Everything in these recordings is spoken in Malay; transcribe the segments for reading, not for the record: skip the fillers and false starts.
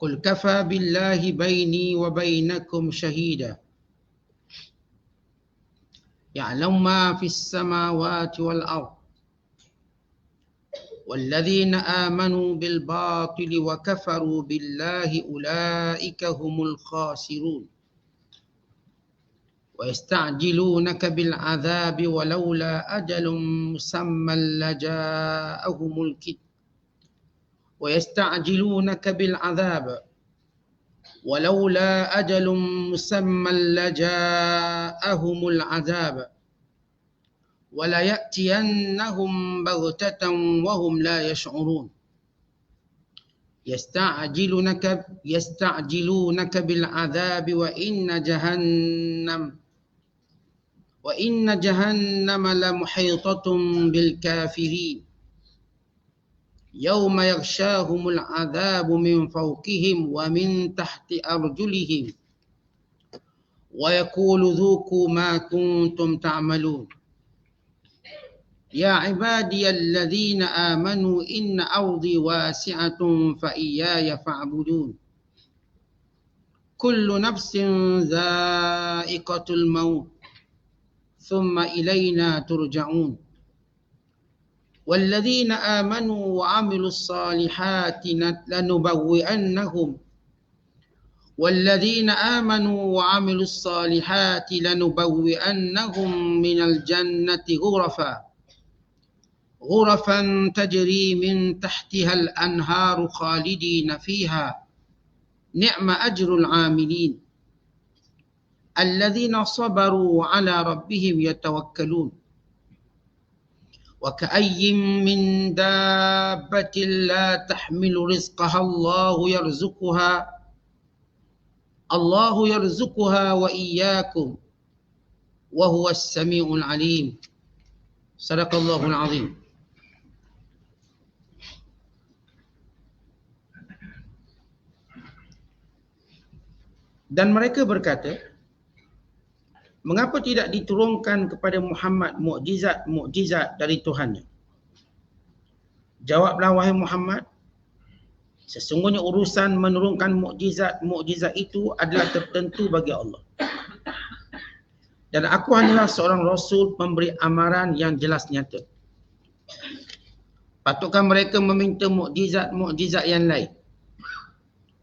قل كفى بالله بيني وبينكم شهيدا يعلم ما في السماوات والأرض والذين آمنوا بالباطل وكفروا بالله أولئك هم الخاسرون ويستعجلونك بالعذاب ولولا أجل مسمى لجاءهم الكتاب ويستعجلونك بالعذاب ولولا أجل مسمى لجاءهم العذاب وليأتينهم بغتة وهم لا يشعرون يستعجلونك بالعذاب وإن جهنم لمحيطة بالكافرين يوم يغشاهم العذاب من فوقهم ومن تحت أرجلهم ويقول ذوقوا ما كنتم تعملون يا عبادي الذين آمنوا إن أرضي واسعة فإياي فاعبدون كل نفس ذائقة الموت ثم إلينا ترجعون والذين آمنوا وعملوا الصالحات لنبوئنهم من الجنة غرفا تجري من تحتها الأنهار خالدين فيها نعم أجر العاملين الذين صبروا على ربهم يتوكلون وكأي من دابة لا تحمل رزقها الله يرزقها وإياكم وهو السميع العليم صدق الله العظيم. Dan mereka berkata, mengapa tidak diturunkan kepada Muhammad mukjizat dari Tuhannya? Jawablah wahai Muhammad, sesungguhnya urusan menurunkan mukjizat itu adalah tertentu bagi Allah. Dan aku hanyalah seorang rasul pemberi amaran yang jelas nyata. Patutkah mereka meminta mukjizat yang lain?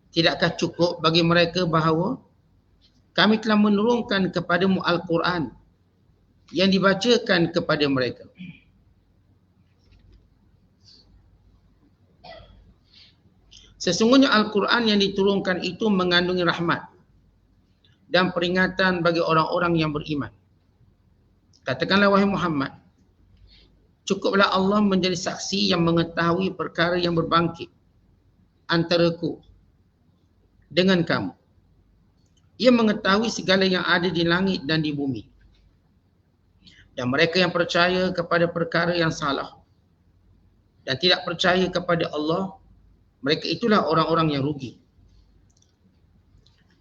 Tidakkah cukup bagi mereka bahawa kami telah menurunkan kepadamu Al-Quran yang dibacakan kepada mereka? Sesungguhnya Al-Quran yang diturunkan itu mengandungi rahmat dan peringatan bagi orang-orang yang beriman. Katakanlah wahai Muhammad, cukuplah Allah menjadi saksi yang mengetahui perkara yang berbangkit antaraku dengan kamu. Ia mengetahui segala yang ada di langit dan di bumi. Dan mereka yang percaya kepada perkara yang salah dan tidak percaya kepada Allah, mereka itulah orang-orang yang rugi.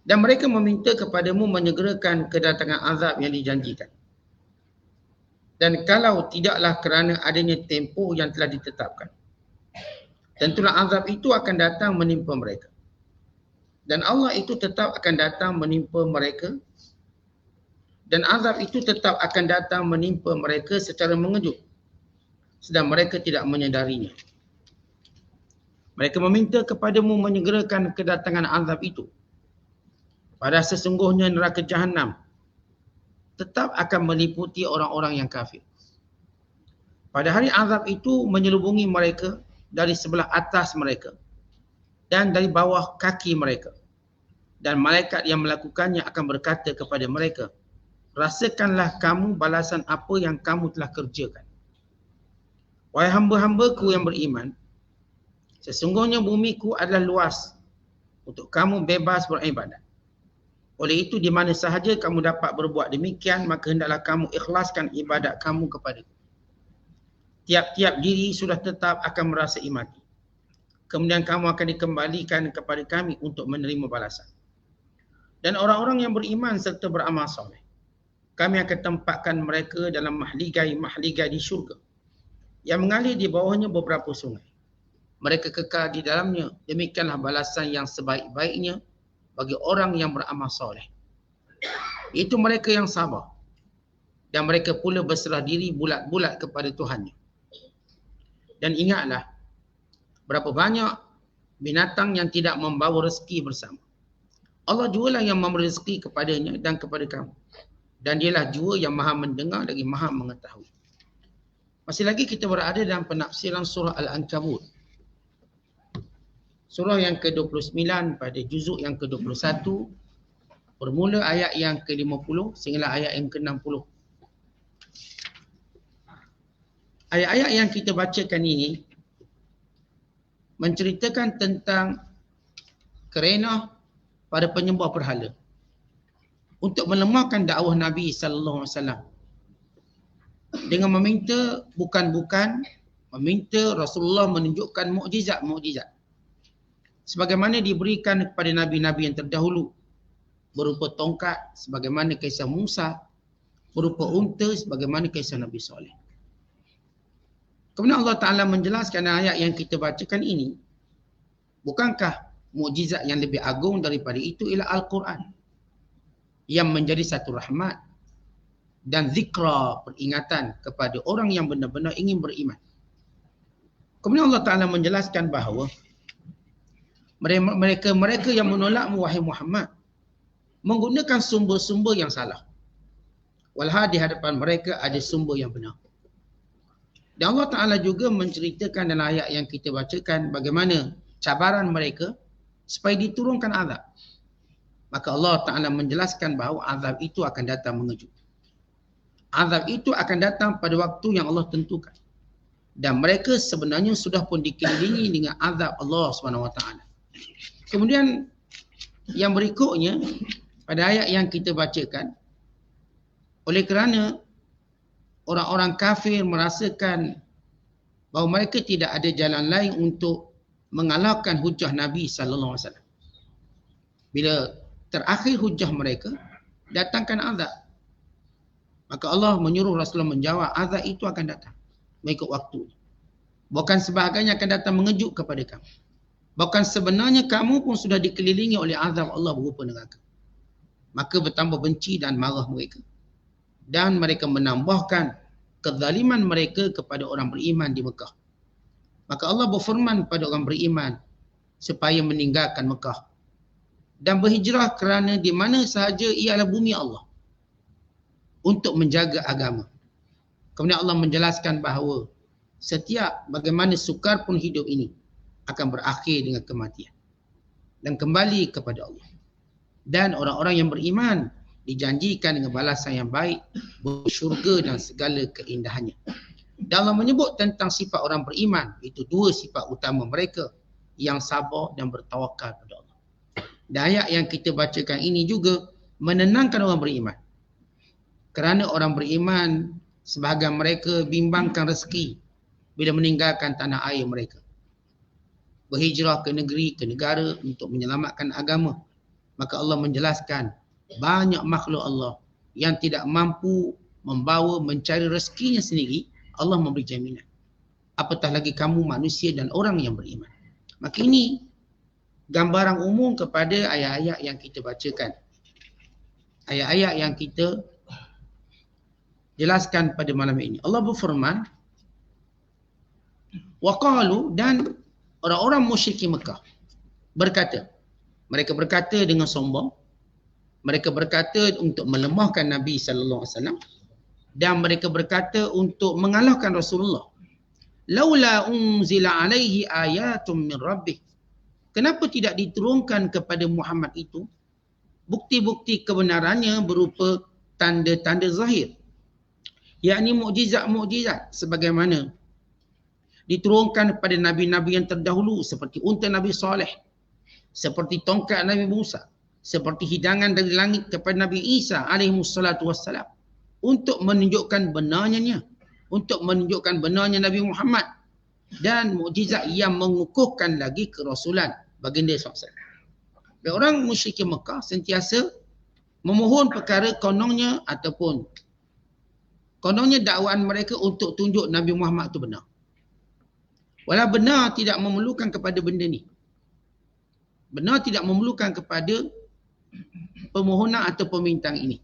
Dan mereka meminta kepadamu menyegerakan kedatangan azab yang dijanjikan. Dan kalau tidaklah kerana adanya tempoh yang telah ditetapkan, tentulah azab itu akan datang menimpa mereka. Dan Allah itu tetap akan datang menimpa mereka. Dan azab itu tetap akan datang menimpa mereka secara mengejut, sedang mereka tidak menyadarinya. Mereka meminta kepadamu menyegerakan kedatangan azab itu. Padahal sesungguhnya neraka Jahannam tetap akan meliputi orang-orang yang kafir. Pada hari azab itu menyelubungi mereka dari sebelah atas mereka dan dari bawah kaki mereka. Dan malaikat yang melakukannya akan berkata kepada mereka, rasakanlah kamu balasan apa yang kamu telah kerjakan. Wahai hamba-hambaku yang beriman, sesungguhnya bumiku adalah luas untuk kamu bebas beribadat. Oleh itu, di mana sahaja kamu dapat berbuat demikian, maka hendaklah kamu ikhlaskan ibadat kamu kepadaku. Tiap-tiap diri sudah tetap akan merasai mati. Kemudian kamu akan dikembalikan kepada kami untuk menerima balasan. Dan orang-orang yang beriman serta beramal soleh, kami akan tempatkan mereka dalam mahligai-mahligai di syurga yang mengalir di bawahnya beberapa sungai. mereka kekal di dalamnya. Demikianlah balasan yang sebaik-baiknya bagi orang yang beramal soleh. Itu mereka yang sabar. Dan mereka pula berserah diri bulat-bulat kepada Tuhannya. Dan ingatlah, berapa banyak binatang yang tidak membawa rezeki bersama. Allah jualah yang memberi rezeki kepadanya dan kepada kamu. Dan dialah jua yang maha mendengar lagi maha mengetahui. Masih lagi kita berada dalam penafsiran surah Al-Ankabut. Surah yang ke-29 pada juzuk yang ke-21. Bermula ayat yang ke-50 sehingga ayat yang ke-60. Ayat-ayat yang kita bacakan ini menceritakan tentang kerenah pada penyembah berhala untuk melemahkan dakwah Nabi sallallahu alaihi wasallam dengan meminta meminta Rasulullah menunjukkan mukjizat-mukjizat sebagaimana diberikan kepada nabi-nabi yang terdahulu, berupa tongkat sebagaimana kisah Musa, berupa unta sebagaimana kisah Nabi Saleh. Kemudian Allah Ta'ala menjelaskan ayat yang kita bacakan ini, bukankah mukjizat yang lebih agung daripada itu ialah Al-Quran yang menjadi satu rahmat dan zikra, peringatan kepada orang yang benar-benar ingin beriman. Kemudian Allah Ta'ala menjelaskan bahawa mereka yang menolakmu wahai Muhammad menggunakan sumber-sumber yang salah. Walhal di hadapan mereka ada sumber yang benar. Dan Allah Ta'ala juga menceritakan dalam ayat yang kita bacakan bagaimana cabaran mereka supaya diturunkan azab. Maka Allah Ta'ala menjelaskan bahawa azab itu akan datang mengejut. Azab itu akan datang pada waktu yang Allah tentukan. Dan mereka sebenarnya sudah pun dikelilingi dengan azab Allah SWT. Kemudian yang berikutnya pada ayat yang kita bacakan, oleh kerana orang-orang kafir merasakan bahawa mereka tidak ada jalan lain untuk mengalahkan hujah Nabi sallallahu alaihi wasallam. Bila terakhir hujah mereka, datangkan azab. Maka Allah menyuruh Rasulullah menjawab, azab itu akan datang mengikut waktu. Bukan sebagainya akan datang mengejut kepada kamu. Bahkan sebenarnya kamu pun sudah dikelilingi oleh azab Allah berupa neraka. Maka bertambah benci dan marah mereka. Dan mereka menambahkan kezaliman mereka kepada orang beriman di Mekah. Maka Allah berfirman kepada orang beriman supaya meninggalkan Mekah dan berhijrah kerana di mana sahaja ialah bumi Allah untuk menjaga agama. Kemudian Allah menjelaskan bahawa setiap bagaimana sukar pun hidup ini akan berakhir dengan kematian dan kembali kepada Allah. Dan orang-orang yang beriman dijanjikan dengan balasan yang baik, bersyurga dan segala keindahannya. Dan Allah menyebut tentang sifat orang beriman, itu dua sifat utama mereka, yang sabar dan bertawakal pada Allah. Dan ayat yang kita bacakan ini juga menenangkan orang beriman. Kerana orang beriman, sebahagian mereka bimbangkan rezeki bila meninggalkan tanah air mereka. Berhijrah ke negeri, ke negara untuk menyelamatkan agama. Maka Allah menjelaskan, banyak makhluk Allah yang tidak mampu membawa mencari rezekinya sendiri, Allah memberi jaminan. Apatah lagi kamu manusia dan orang yang beriman. Maka ini gambaran umum kepada ayat-ayat yang kita bacakan. Ayat-ayat yang kita jelaskan pada malam ini. Allah berfirman, waqalu, dan orang-orang musyrikin Mekah berkata, mereka berkata dengan sombong, mereka berkata untuk melemahkan Nabi sallallahu alaihi wasallam, dan mereka berkata untuk mengalahkan Rasulullah. Laula unzila alaihi ayatun min rabbih. Kenapa tidak diturunkan kepada Muhammad itu bukti-bukti kebenarannya berupa tanda-tanda zahir, yakni mukjizat-mukjizat sebagaimana diturunkan kepada nabi-nabi yang terdahulu seperti unta Nabi Saleh, seperti tongkat Nabi Musa, seperti hidangan dari langit kepada Nabi Isa alaihissalatu wassalam, untuk menunjukkan benarnya, untuk menunjukkan benarnya Nabi Muhammad, dan mukjizat yang mengukuhkan lagi kerasulan baginda SAW. Dan orang musyrikin Mekah sentiasa memohon perkara kononnya ataupun kononnya dakwaan mereka untuk tunjuk Nabi Muhammad itu benar. Walau benar tidak memerlukan kepada benda ni. Benar tidak memerlukan kepada permohonan atau permintaan ini.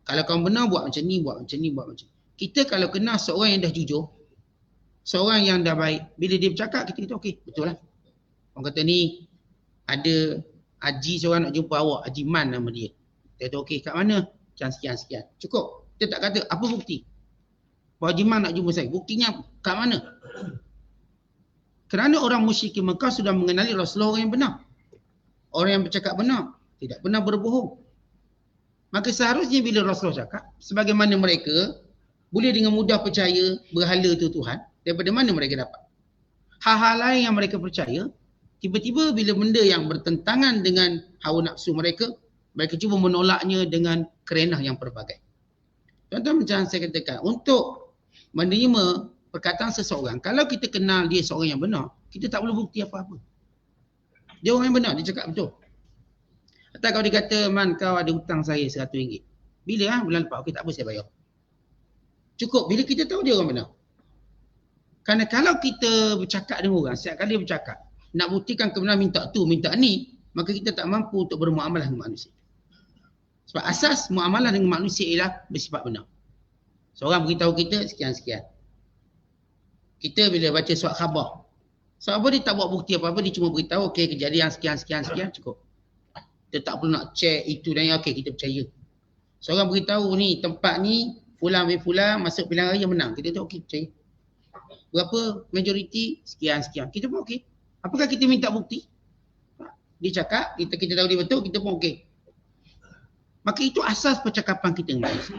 Kalau kamu benar buat macam ni, buat macam ni, buat macam ni. Kita kalau kenal seorang yang dah jujur, seorang yang dah baik, bila dia bercakap kita kata okey, betul lah. Orang kata ni ada Haji seorang nak jumpa awak, Haji Man nama dia. Dia kata okey, kat mana? Sekian. Cukup. Dia tak kata apa bukti. Bahawa Haji Man nak jumpa saya. Buktinya kat mana? Kerana orang musyrikin Mekah sudah mengenali Rasulullah orang yang benar. Orang yang bercakap benar, tidak pernah berbohong. Maka seharusnya bila Rasulullah cakap, sebagaimana mereka boleh dengan mudah percaya berhala itu Tuhan, daripada mana mereka dapat? Hal-hal lain yang mereka percaya, tiba-tiba bila benda yang bertentangan dengan hawa nafsu mereka, mereka cuba menolaknya dengan kerenah yang pelbagai. Contoh macam saya katakan, untuk menerima perkataan seseorang, kalau kita kenal dia seorang yang benar, kita tak perlu bukti apa-apa. Dia orang yang benar, dia cakap betul. Atau kalau dia kata, Man, kau ada hutang saya RM100. Bila? Bulan lepas. Okey, tak apa, saya bayar. Cukup bila kita tahu dia orang benar. Kerana kalau kita bercakap dengan orang, setiap kali dia bercakap, nak buktikan kebenaran minta tu, minta ni, maka kita tak mampu untuk bermuamalah dengan manusia. Sebab asas muamalah dengan manusia ialah bersifat benar. Seorang beritahu kita sekian-sekian. Kita bila baca surat khabar, surat khabar dia tak buat bukti apa-apa, dia cuma beritahu okey kejadian sekian-sekian cukup. Dia tak perlu nak check itu dan yang okey kita percaya. Seorang beritahu ni tempat ni fulan bin fulan masuk pilihan raya menang. Kita tahu okey percaya. Berapa majoriti sekian-sekian. Kita pun okey. Apakah kita minta bukti? Dia cakap, kita tahu dia betul, kita pun okey. Maka itu asas percakapan kita dengan manusia.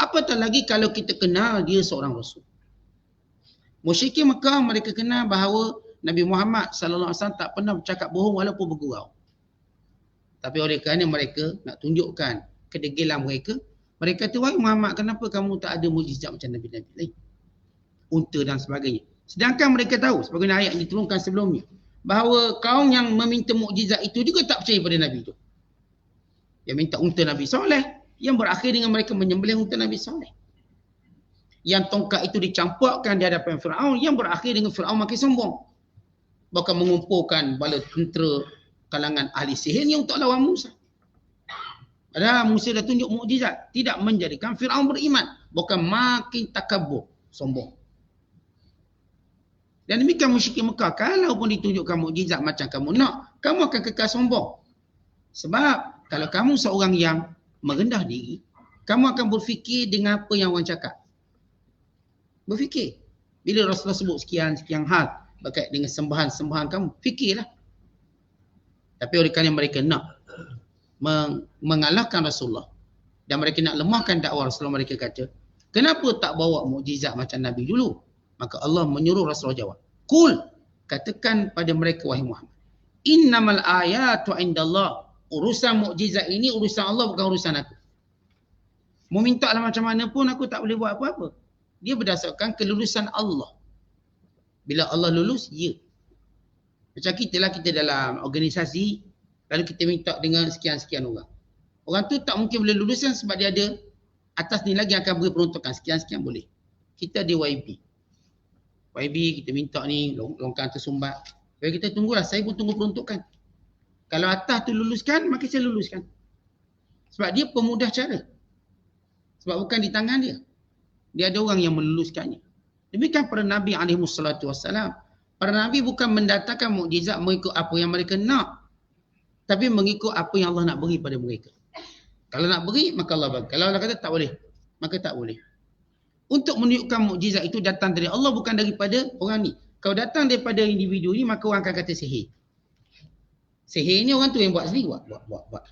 Apatah lagi kalau kita kenal dia seorang Rasul. Musyrikin Mekah mereka kenal bahawa Nabi Muhammad SAW tak pernah bercakap bohong walaupun bergurau. Tapi oleh kerana mereka nak tunjukkan kedegilan mereka, mereka kata, wahai Muhammad, kenapa kamu tak ada mukjizat macam Nabi-Nabi lain? Unta dan sebagainya. Sedangkan mereka tahu, sebagaimana ayat yang diturunkan sebelumnya, bahawa kaum yang meminta mukjizat itu juga tak percaya pada Nabi itu. Yang minta unta Nabi Saleh, yang berakhir dengan mereka menyembelih unta Nabi Saleh. Yang tongkat itu dicampurkan di hadapan Firaun, yang berakhir dengan Firaun makin sombong. Bahkan mengumpulkan bala tentera kalangan ahli sihirnya untuk lawan Musa. Padahal Musa dah tunjuk mukjizat, tidak menjadikan Firaun beriman, bahkan makin takabur, sombong. Dan demikian musyrikin Mekah, kalau pun ditunjukkan mukjizat macam kamu nak, kamu akan kekal sombong. Sebab kalau kamu seorang yang merendah diri, kamu akan berfikir dengan apa yang orang cakap. Berfikir. Bila Rasulullah sebut sekian hal berkait dengan sembahan-sembahan kamu, fikirlah. Tapi oleh kerana mereka nak mengalahkan Rasulullah dan mereka nak lemahkan dakwah Rasulullah, mereka kata, kenapa tak bawa mukjizat macam Nabi dulu? Maka Allah menyuruh Rasulullah jawab, Qul, katakan pada mereka wahai Muhammad, innamal ayatu indallah, urusan mukjizat ini urusan Allah, bukan urusan aku. Mau minta lah macam mana pun aku tak boleh buat apa-apa. Dia berdasarkan kelulusan Allah. Bila Allah lulus, ya. Macam kita lah, kita dalam organisasi, lalu kita minta dengan sekian-sekian orang. Orang tu tak mungkin boleh luluskan sebab dia ada atas ni lagi akan beri peruntukan. Sekian-sekian boleh. Kita ada YB. YB kita minta ni, longkang tersumbat. Jadi kita tunggulah, saya pun tunggu peruntukan. Kalau atas tu luluskan, maka saya luluskan. Sebab dia pemudah cara. Sebab bukan di tangan dia. Dia ada orang yang meluluskannya. Demikian para Nabi SAW. Para Nabi bukan mendatangkan mukjizat mengikut apa yang mereka nak. Tapi mengikut apa yang Allah nak beri pada mereka. Kalau nak beri, maka Allah bagi. Kalau Allah kata tak boleh, maka tak boleh. Untuk menunjukkan mukjizat itu datang dari Allah, bukan daripada orang ni. Kalau datang daripada individu ni, maka orang akan kata sihir. Sihir ni orang tu yang buat sendiri. Buat.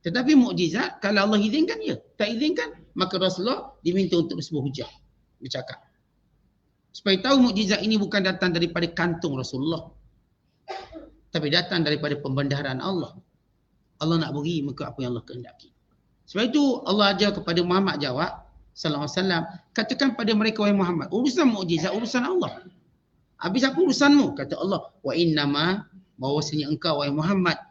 Tetapi mukjizat, kalau Allah izinkan, ya. Tak izinkan, maka Rasulullah diminta untuk sebuah hujah. Bercakap. Supaya tahu mukjizat ini bukan datang daripada kantung Rasulullah. Tapi datang daripada pembendaharaan Allah. Allah nak beri maka apa yang Allah kehendaki. Sebab itu Allah ajar kepada Muhammad jawab, sallallahu alaihi wasallam, katakan pada mereka wahai Muhammad, urusan mukjizat urusan Allah. Habis apa urusanmu? Kata Allah, wa innama, bahawasanya engkau wahai Muhammad,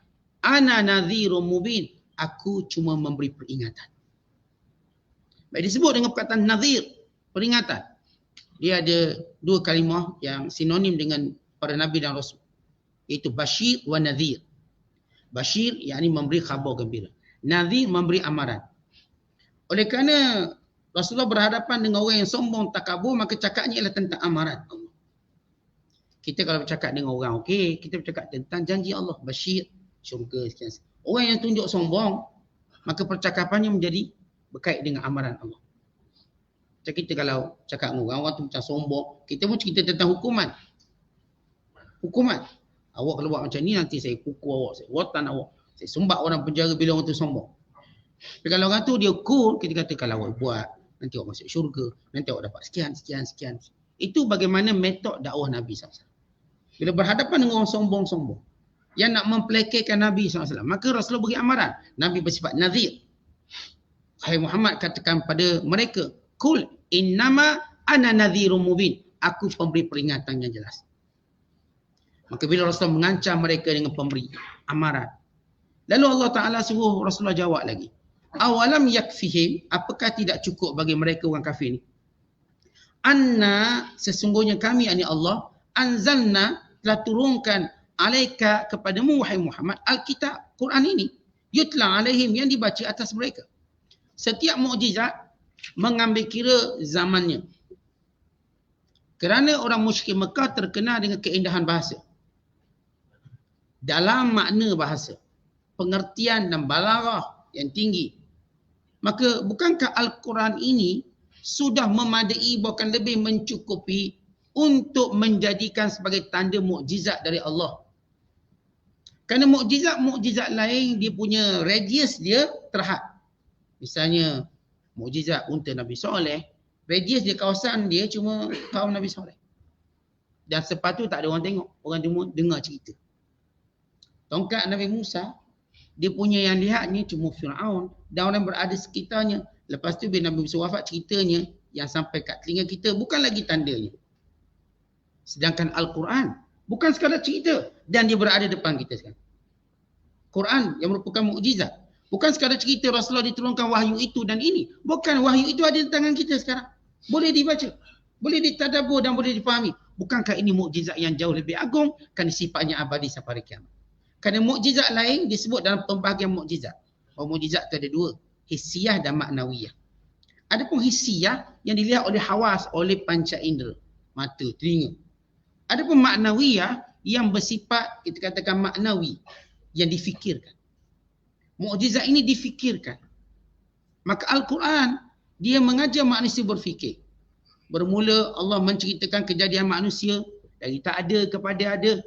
ana nadhirum mubin, aku cuma memberi peringatan. Baik, disebut dengan perkataan nadhir, peringatan. dia ada dua kalimah yang sinonim dengan para nabi dan rasul, iaitu Bashir wa Nadhir. Bashir yakni memberi khabar gembira, Nadhir memberi amaran. Oleh kerana Rasulullah berhadapan dengan orang yang sombong, takabur, maka cakapnya ialah tentang amaran Allah. Kita kalau bercakap dengan orang, okey, kita bercakap tentang janji Allah, Bashir, syurga, sekian. Orang yang tunjuk sombong, maka percakapannya menjadi berkait dengan amaran Allah. Macam kita kalau cakap dengan orang tu macam sombong, kita pun cerita tentang hukuman. Hukuman. Awak kalau buat macam ni, nanti saya pukul awak, saya rotan awak, saya sumbat orang penjara bila orang tu sombong. Tapi kalau orang tu dia cool, kita kata kalau awak buat, nanti awak masuk syurga, nanti awak dapat sekian. Itu bagaimana metod dakwah Nabi SAW. Bila berhadapan dengan orang sombong-sombong yang nak memplekekan Nabi SAW, maka Rasulullah beri amaran. Nabi bersifat nazir. Hai Muhammad, katakan pada mereka, Kul innama ana nadhirum mubin. Aku pemberi peringatan yang jelas. Maka bila Rasulullah mengancam mereka dengan pemberi amaran, lalu Allah Ta'ala suruh Rasulullah jawab lagi. Awalam yakfihim, apakah tidak cukup bagi mereka orang kafir ni? Anna, sesungguhnya kami, yakni Allah, anzalna, telah turunkan alaika kepadamu wahai Muhammad Alkitab, Quran ini, yutla alaihim, yang dibaca atas mereka. Setiap mukjizat mengambil kira zamannya. Kerana orang musyrik Mekah terkenal dengan keindahan bahasa. Dalam makna bahasa, pengertian dan balaghah yang tinggi. Maka bukankah Al-Quran ini sudah memadai, bahkan lebih mencukupi untuk menjadikan sebagai tanda mukjizat dari Allah. Kerana mukjizat lain dia punya radius dia terhad. Misalnya mukjizat unta Nabi Soleh, radius dia, kawasan dia cuma kaum Nabi Soleh. Dan sepatu tak ada orang tengok, orang cuma dengar cerita. Tongkat Nabi Musa, dia punya yang lihatnya cuma Fir'aun dan orang berada sekitarnya. Lepas tu bila Nabi Musa wafat, ceritanya yang sampai kat telinga kita bukan lagi tandanya. Sedangkan Al-Quran bukan sekadar cerita dan dia berada depan kita sekarang. Quran yang merupakan mukjizat. Bukan sekadar cerita Rasulullah diturunkan wahyu itu dan ini. Bukan, wahyu itu ada di tangan kita sekarang. Boleh dibaca, boleh ditadabbur dan boleh dipahami. Bukankah ini mukjizat yang jauh lebih agung kerana sifatnya abadi sampai hari kiamat. Kerana mukjizat lain disebut dalam pembahagian mukjizat. Mukjizat itu ada dua, hissiyah dan maknawiyah. Adapun hissiyah yang dilihat oleh hawas, oleh panca indera, mata, telinga. Adapun maknawiyah yang bersifat, kita katakan maknawi, yang difikirkan. Mukjizat ini difikirkan. Maka Al-Quran, dia mengajar manusia berfikir. Bermula Allah menceritakan kejadian manusia dari tak ada kepada ada.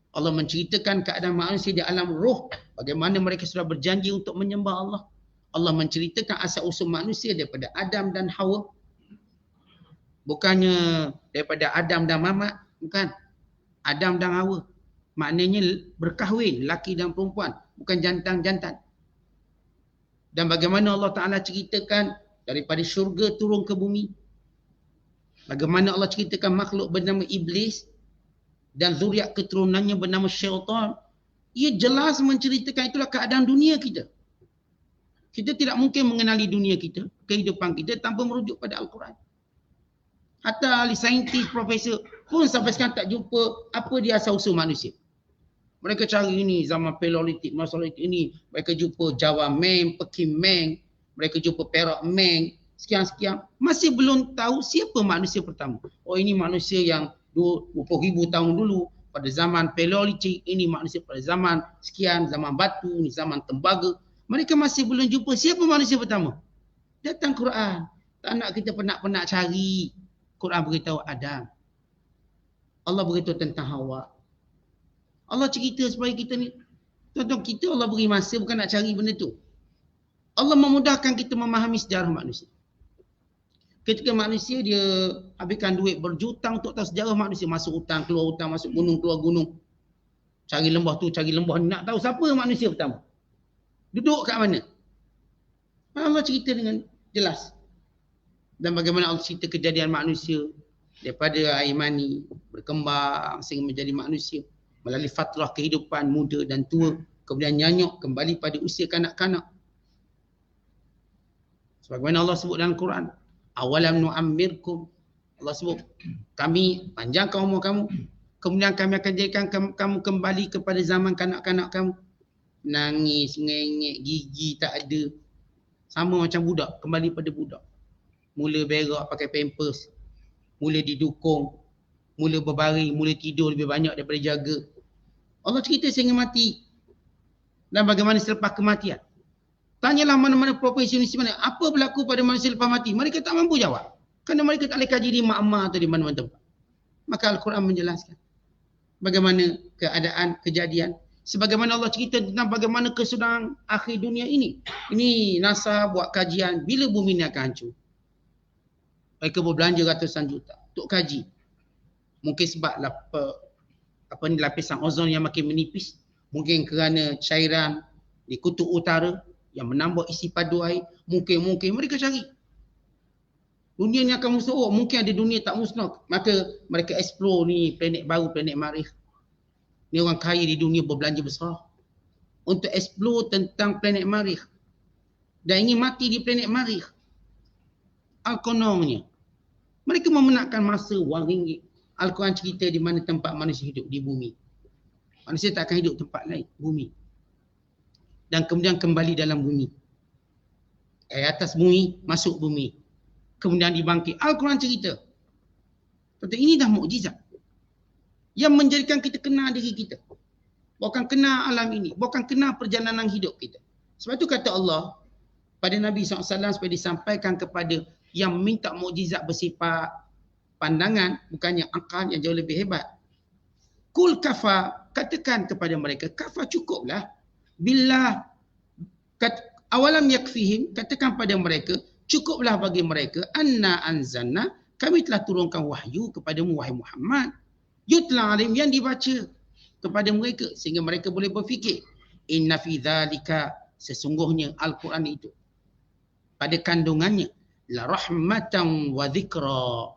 Allah menceritakan keadaan manusia di alam roh, bagaimana mereka sudah berjanji untuk menyembah Allah. Allah menceritakan asal-usul manusia daripada Adam dan Hawa. Bukannya daripada Adam dan Mamat, bukan. Adam dan Hawa. Maknanya berkahwin, laki dan perempuan, bukan jantan-jantan. Dan bagaimana Allah Ta'ala ceritakan daripada syurga turun ke bumi. Bagaimana Allah ceritakan makhluk bernama Iblis dan zuriat keturunannya bernama Syaitan. Ia jelas menceritakan itulah keadaan dunia kita. Kita tidak mungkin mengenali dunia kita, kehidupan kita tanpa merujuk pada Al-Quran. Hatta ahli saintis, profesor pun sampai sekarang tak jumpa apa dia asal-usul manusia. Mereka cari ini zaman Paleolitik, Mesozoik ini, mereka jumpa Jawa Meng, Peking Meng, mereka jumpa Perak Meng, sekian-sekian. Masih belum tahu siapa manusia pertama. Oh, ini manusia yang 20,000 tahun dulu pada zaman Paleolitik, ini manusia pada zaman sekian, zaman batu, ini zaman tembaga. Mereka masih belum jumpa siapa manusia pertama. Datang Quran. Tak nak kita penat-penat cari. Quran beritahu Adam. Allah beritahu tentang Hawa. Allah cerita supaya kita ni, tuan-tuan, kita Allah beri masa bukan nak cari benda tu. Allah memudahkan kita memahami sejarah manusia. Ketika manusia dia habiskan duit berjuta untuk tahu sejarah manusia, masuk hutan, keluar hutan, masuk gunung, keluar gunung. Cari lembah tu, cari lembah ni, nak tahu siapa manusia pertama. Duduk kat mana. Allah cerita dengan jelas. Dan bagaimana Allah cerita kejadian manusia daripada air mani berkembang sehingga menjadi manusia. Melalui fatrah kehidupan muda dan tua, kemudian nyanyuk kembali pada usia kanak-kanak. Sebagaimana Allah sebut dalam Quran, awalam nu'ammirkum, Allah sebut, kami panjangkan umur kamu, kemudian kami akan jadikan kamu kembali kepada zaman kanak-kanak kamu. Nangis, ngengek, gigi tak ada. Sama macam budak, kembali pada budak. Mula berak pakai pampers, mula didukung, mula berbaring, mula tidur lebih banyak daripada jaga. Allah cerita sehingga mati. Dan bagaimana selepas kematian. Tanyalah mana-mana profesionalis mana, apa berlaku pada manusia lepas mati? Mereka tak mampu jawab. Kerana mereka tak boleh kaji di mak-mak atau di mana-mana tempat. Maka Al-Quran menjelaskan bagaimana keadaan, kejadian. Sebagaimana Allah cerita tentang bagaimana kesudahan akhir dunia ini. Ini NASA buat kajian bila bumi ini akan hancur. Mereka berbelanja ratusan juta untuk kaji. Mungkin sebab lapisan ozon yang makin menipis. Mungkin kerana cairan di kutub utara yang menambah isi padu air. Mungkin mereka cari. Dunia ni akan musnah. Oh, mungkin ada dunia tak musnah. Maka mereka explore ni planet baru, planet Marikh. Ni orang kaya di dunia berbelanja besar untuk explore tentang planet Marikh. Dan ingin mati di planet Marikh. Kononnya mereka memenatkan masa RM1. Al-Quran cerita di mana tempat manusia hidup, di bumi. Manusia tak akan hidup tempat lain, bumi. Dan kemudian kembali dalam bumi. Atas bumi, masuk bumi. Kemudian dibangkit. Al-Quran cerita. Kata ini dah mukjizat. Yang menjadikan kita kenal diri kita. Bukan kenal alam ini. Bukan kenal perjalanan hidup kita. Sebab itu kata Allah pada Nabi SAW supaya disampaikan kepada yang minta mukjizat bersifat pandangan, bukannya akal yang jauh lebih hebat. Kul kafa, katakan kepada mereka, kafa cukuplah. Bila awalam yakfihim, katakan pada mereka, cukuplah bagi mereka, anna anzalna, kami telah turunkan wahyu kepadamu wahai Muhammad. Yutla alim, yang dibaca kepada mereka sehingga mereka boleh berfikir. Inna fi dzalika, sesungguhnya Al-Quran itu pada kandungannya la rahmatan wa dzikra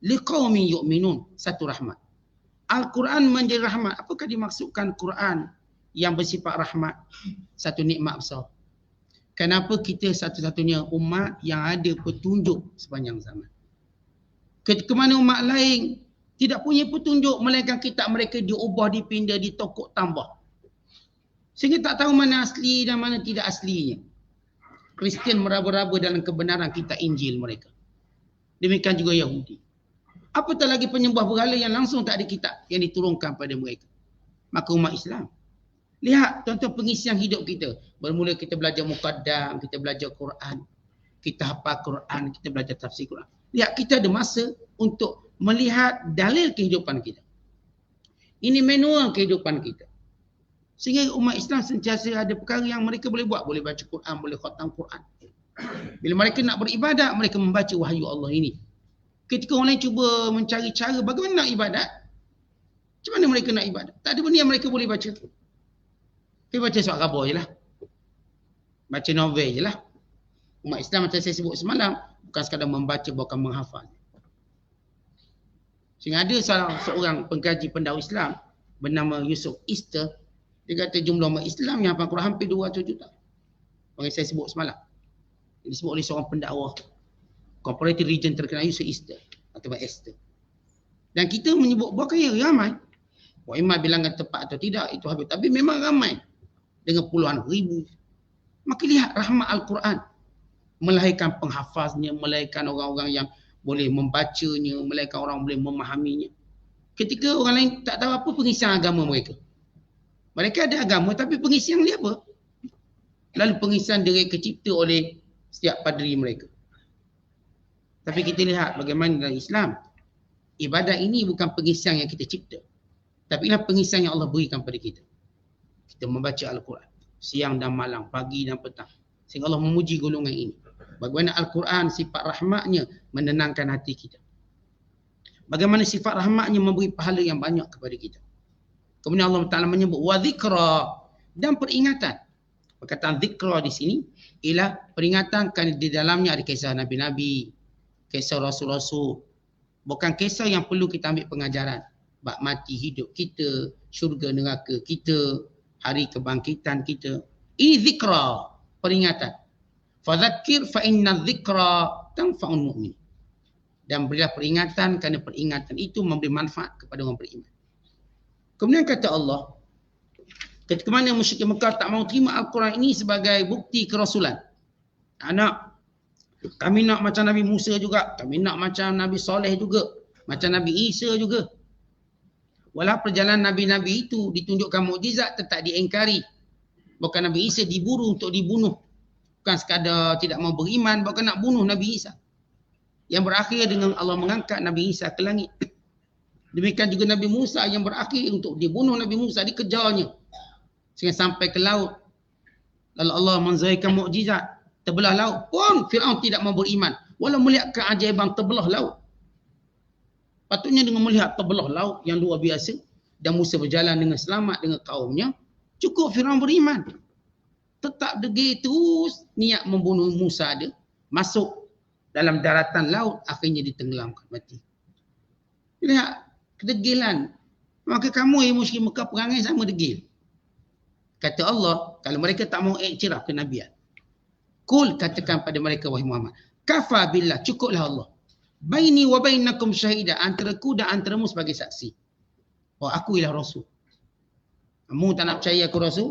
liqaumin yu'minun. Satu rahmat. Al-Quran menjadi rahmat. Apakah dimaksudkan Quran yang bersifat rahmat? Satu nikmat besar. Kenapa kita satu-satunya umat yang ada petunjuk sepanjang zaman? Ketika mana umat lain tidak punya petunjuk, melainkan kitab mereka diubah, dipindah, ditokok tambah. Sehingga tak tahu mana asli dan mana tidak aslinya. Kristian meraba-raba dalam kebenaran kitab Injil mereka. Demikian juga Yahudi. Apatah lagi penyembah berhala yang langsung tak ada kitab yang diturunkan pada mereka. Maka umat Islam. Lihat tuan-tuan pengisian hidup kita. Bermula kita belajar muqaddam, kita belajar Quran. Kita hafal Quran, kita belajar tafsir Quran. Lihat kita ada masa untuk melihat dalil kehidupan kita. Ini manual kehidupan kita. Sehingga umat Islam sentiasa ada perkara yang mereka boleh buat. Boleh baca Quran, boleh khatam Quran. Bila mereka nak beribadat, mereka membaca wahyu Allah ini. Ketika orang lain cuba mencari cara bagaimana nak ibadat, macam mana mereka nak ibadat? Tak ada benda yang mereka boleh baca. Kita baca surat khabar je lah. Baca novel je lah. Umat Islam macam saya sebut semalam, bukan sekadar membaca, bukan menghafal. Sehingga ada seorang pengkaji pendakwa Islam bernama Yusuf Easter. Dia kata jumlah umat Islam yang hafal Quran hampir 200 juta. Yang saya sebut semalam. Disebut oleh seorang pendakwa Cooperative Region terkenal Yusuf Easter atau Esther. Dan kita menyebut bukan ramai. Bukan bilangan tepat atau tidak itu habis. Tapi memang ramai. Dengan puluhan ribu. Maka lihat rahmat Al-Quran. Melahirkan penghafaznya, melahirkan orang-orang yang boleh membacanya, melahirkan orang boleh memahaminya. Ketika orang lain tak tahu apa pengisian agama mereka. Mereka ada agama tapi pengisian dia apa? Lalu pengisian direka cipta oleh setiap padri mereka. Tapi kita lihat bagaimana dalam Islam. Ibadat ini bukan pengisian yang kita cipta. Tapi inilah pengisian yang Allah berikan pada kita. Kita membaca Al-Quran. Siang dan malam, pagi dan petang. Sehingga Allah memuji golongan ini. Bagaimana Al-Quran sifat rahmatnya menenangkan hati kita. Bagaimana sifat rahmatnya memberi pahala yang banyak kepada kita. Kemudian Allah Ta'ala menyebut wa zikra dan peringatan. Perkataan zikra di sini ialah peringatan kerana di dalamnya ada kisah Nabi-Nabi, kisah Rasul-Rasul. Bukan kisah yang perlu kita ambil pengajaran. Bak mati hidup kita, syurga neraka kita, hari kebangkitan kita. Ini zikra, peringatan. Fadzakir fa inna dzikra tanfa'ul mu'min. Dan berilah peringatan kerana peringatan itu memberi manfaat kepada orang beriman. Kemudian kata Allah, ketika mana musyrik Mekah tak mau terima Al-Quran ini sebagai bukti kerasulan. Kami nak macam Nabi Musa juga, kami nak macam Nabi Saleh juga, macam Nabi Isa juga. Walau perjalanan Nabi-Nabi itu ditunjukkan mukjizat tetap diingkari. Bukan Nabi Isa diburu untuk dibunuh. Bukan sekadar tidak mau beriman, bahkan nak bunuh Nabi Isa. Yang berakhir dengan Allah mengangkat Nabi Isa ke langit. Demikian juga Nabi Musa yang berakhir untuk dibunuh Nabi Musa, dikejarnya. Sehingga sampai ke laut. Lalu Allah menzahirkan mukjizat. Terbelah laut pun Fir'aun tidak mau beriman. Walau melihat keajaiban terbelah laut. Patutnya dengan melihat terbelah laut yang luar biasa. Dan Musa berjalan dengan selamat dengan kaumnya. Cukup Fir'aun beriman. Tetap degil terus niat membunuh Musa dia. Masuk dalam daratan laut, akhirnya ditenggelamkan mati. Lihat kedegilan. Maka kamu yang musyrik Mekah perangai sama degil. Kata Allah, kalau mereka tak mau iktiraf kenabian. Kul, katakan pada mereka wahai Muhammad. Kafa billah, cukuplah Allah. Baini wa bainakum syahida, antaraku dan antaramu sebagai saksi. Oh, aku ialah Rasul. Kamu tak nak percaya aku Rasul,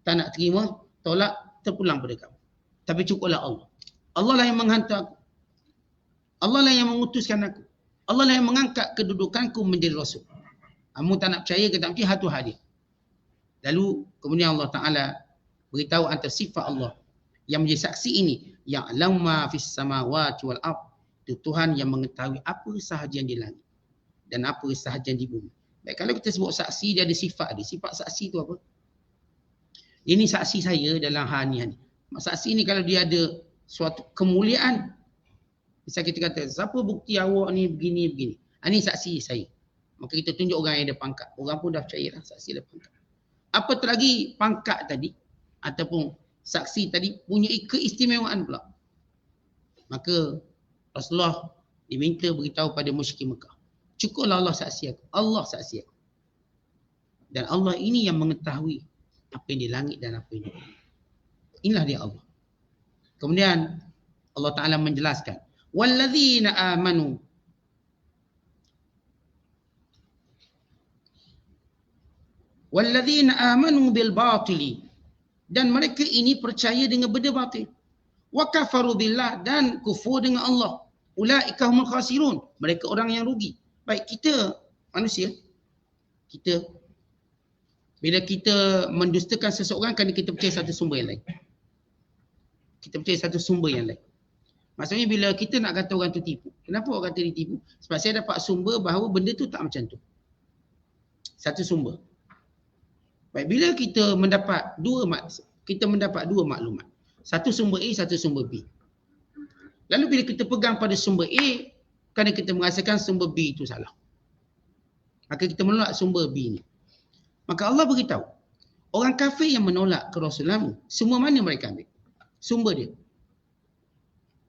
tak nak terima, tolak, terpulang pada kamu. Tapi cukuplah Allah. Allah lah yang menghantar aku. Allah lah yang mengutuskan aku. Allah lah yang mengangkat kedudukanku menjadi Rasul. Kamu tak nak percaya ke tak percaya, hatu hadir. Lalu kemudian Allah Ta'ala beritahu antara sifat Allah yang menjadi saksi ini. Ya'lamu ma fis samawati wal ard. Itu Tuhan yang mengetahui apa sahaja yang di langit dan apa sahaja yang di bumi. Baik, kalau kita sebut saksi, dia ada sifat dia. Sifat saksi itu apa? Ini saksi saya dalam hal ni. Saksi ni kalau dia ada suatu kemuliaan, misal kita kata, siapa bukti awak ni begini-begini. Ini saksi saya. Maka kita tunjuk orang yang ada pangkat. Orang pun dah percaya lah saksi ada pangkat. Apatah lagi pangkat tadi ataupun saksi tadi punya keistimewaan pula. Maka Rasulullah diminta beritahu pada musyrik Mekah. Cukuplah Allah saksi aku. Allah saksi aku. Dan Allah ini yang mengetahui apa yang di langit dan apa yang di bumi. Inilah dia Allah. Kemudian Allah Ta'ala menjelaskan. Walladzina amanu. Walladzina amanu bil batili. Dan mereka ini percaya dengan benda batil. Wa kafaru billah, dan kufur dengan Allah. Ulaika humul khasirun. Mereka orang yang rugi. Baik, kita manusia, kita bila kita mendustakan seseorang kerana kita percaya satu sumber yang lain. Kita percaya satu sumber yang lain. Maksudnya bila kita nak kata orang tu tipu. Kenapa orang kata dia tipu? Sebab saya dapat sumber bahawa benda tu tak macam tu. Satu sumber. Baik, bila kita mendapat dua maklumat. Satu sumber A, satu sumber B. Lalu bila kita pegang pada sumber A, kerana kita merasakan sumber B itu salah. Maka kita menolak sumber B ni. Maka Allah beritahu, orang kafir yang menolak kerasulanmu, semua mana mereka ambil? Sumber dia.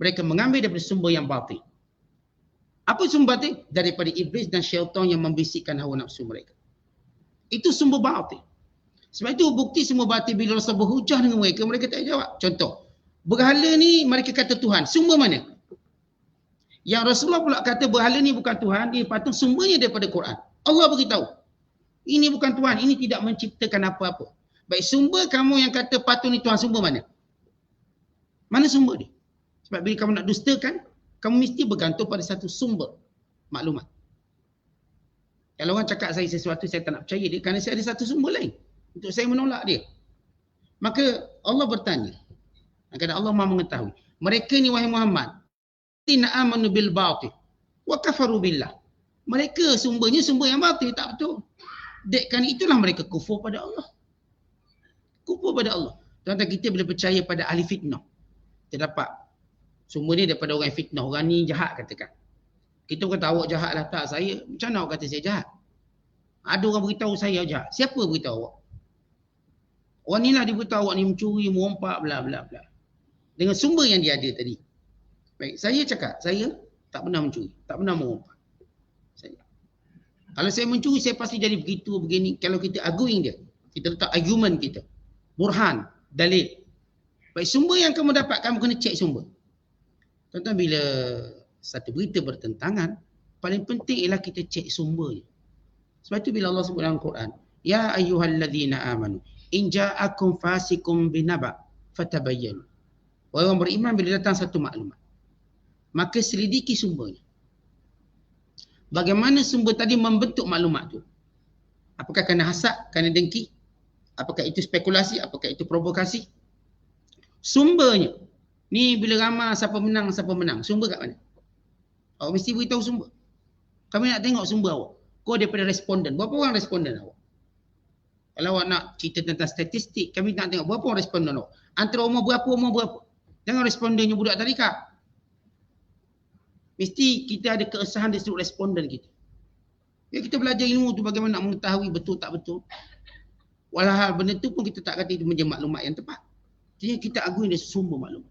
Mereka mengambil daripada sumber yang batil. Apa sumber batil? Daripada iblis dan syaitan yang membisikkan hawa nafsu mereka. Itu sumber batil. Sebab itu bukti semua batil bila Rasul berhujah dengan mereka, mereka tak jawab. Contoh, berhala ni mereka kata Tuhan. Sumber mana? Yang Rasulullah pula kata berhala ni bukan Tuhan, dia patut sumbernya daripada Quran. Allah beritahu. Ini bukan Tuhan, ini tidak menciptakan apa-apa. Baik, sumber kamu yang kata patut ni Tuhan, sumber mana? Mana sumber dia? Sebab bila kamu nak dustakan, kamu mesti bergantung pada satu sumber maklumat. Kalau orang cakap saya sesuatu, saya tak nak percaya dia kerana saya ada satu sumber lain untuk saya menolak dia. Maka Allah bertanya, kerana Allah Maha mengetahui, mereka ni wahai Muhammad, tina amanu bil batil wa kafaru billah. Mereka sumbernya sumber yang batil, tak betul. Kerana itulah mereka kufur pada Allah. Kufur pada Allah. Tuan-tuan, kita bila percaya pada ahli fitnah, kita dapat sumber ni daripada orang fitnah. Orang ni jahat katakan. Kita kata awak jahat lah. Tak, saya. Macam mana awak kata saya jahat? Ada orang beritahu saya jahat. Siapa beritahu awak? Orang ni lah dia beritahu awak ni mencuri, merompak, bla bla bla. Dengan sumber yang dia ada tadi. Baik, saya cakap, saya tak pernah mencuri. Tak pernah merompak. Kalau saya mencuri, saya pasti jadi begitu, begini. Kalau kita arguing dia, kita letak argument kita. Burhan, dalil. Baik, sumber yang kamu dapat, kamu kena cek sumber. Tuan-tuan, bila satu berita bertentangan, paling penting ialah kita cek sumbernya. Sebab itu bila Allah sebut dalam Quran, ya ayyuhalladzina amanu in ja'akum fasikum binaba fatabayyanu. Orang beriman bila datang satu maklumat, maka selidiki sumbernya. Bagaimana sumber tadi membentuk maklumat tu? Apakah kerana hasad, kerana dengki? Apakah itu spekulasi? Apakah itu provokasi? Sumbernya. Ni bila ramai siapa menang, sumber kat mana? Awak mesti beritahu sumber. Kami nak tengok sumber awak. Kau daripada responden. Berapa orang responden awak? Kalau awak nak cerita tentang statistik, kami nak tengok berapa orang responden awak. Antara umur berapa. Jangan respondennya budak tadika. Mesti kita ada keresahan dari seluruh responden kita. Ya, kita belajar ilmu tu bagaimana nak mengetahui betul tak betul. Walhal benda tu pun kita tak kata itu menjadi maklumat yang tepat. Jadi kita agui dari sumber maklumat.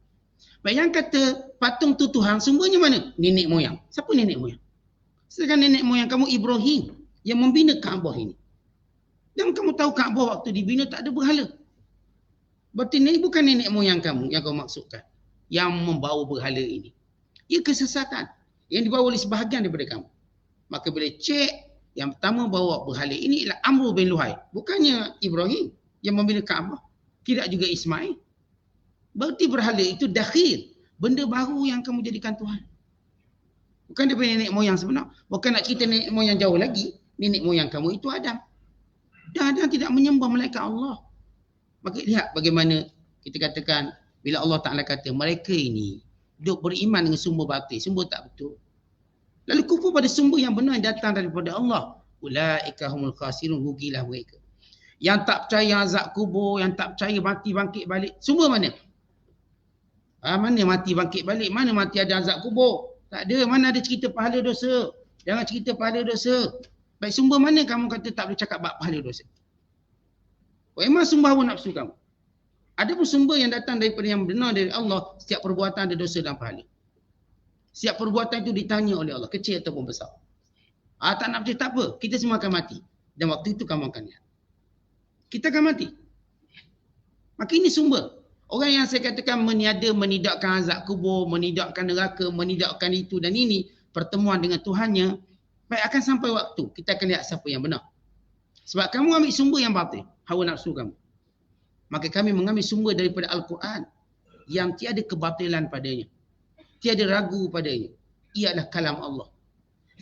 Baik, yang kata patung tu Tuhan, sumbernya mana? Nenek moyang. Siapa nenek moyang? Sedangkan nenek moyang kamu Ibrahim yang membina Kaabah ini. Dan kamu tahu Kaabah waktu dibina tak ada berhala. Berarti ini bukan nenek moyang kamu yang kau maksudkan yang membawa berhala ini. Ia kesesatan yang dibawa oleh sebahagian daripada kamu. Maka bila cek, yang pertama bawa berhala ini ialah Amr bin Luhai. Bukannya Ibrahim yang membina Kaabah. Tidak juga Ismail. Berarti berhala itu dakhil. Benda baru yang kamu jadikan Tuhan. Bukan daripada nenek moyang sebenar. Bukan nak cerita nenek moyang jauh lagi. Nenek moyang kamu itu Adam. Dan Adam tidak menyembah malaikat Allah. Maka lihat bagaimana kita katakan bila Allah Ta'ala kata mereka ini duk beriman dengan sumber batil. Sumber tak betul. Lalu kufur pada sumber yang benar yang datang daripada Allah. Ulaika humul khasirun, rugilah mereka. Yang tak percaya azab kubur, yang tak percaya mati bangkit balik. Sumber mana? Mana mati bangkit balik? Mana mati ada azab kubur? Tak ada. Mana ada cerita pahala dosa? Jangan cerita pahala dosa. Baik, sumber mana kamu kata tak boleh cakap bab pahala dosa? Memang sumber hawa nafsu kamu. Ada pun sumber yang datang daripada yang benar dari Allah. Setiap perbuatan ada dosa dan pahala. Setiap perbuatan itu ditanya oleh Allah. Kecil ataupun besar. Tak nak percaya tak apa. Kita semua akan mati. Dan waktu itu kamu akan lihat. Kita akan mati. Maka ini sumber. Orang yang saya katakan menidakkan azab kubur, menidakkan neraka, menidakkan itu dan ini, pertemuan dengan Tuhannya, baik akan sampai waktu. Kita akan lihat siapa yang benar. Sebab kamu ambil sumber yang batil, hawa nafsu kamu. Maka kami mengambil sumber daripada Al-Quran yang tiada kebatilan padanya. Tiada ragu padanya. Ia adalah kalam Allah.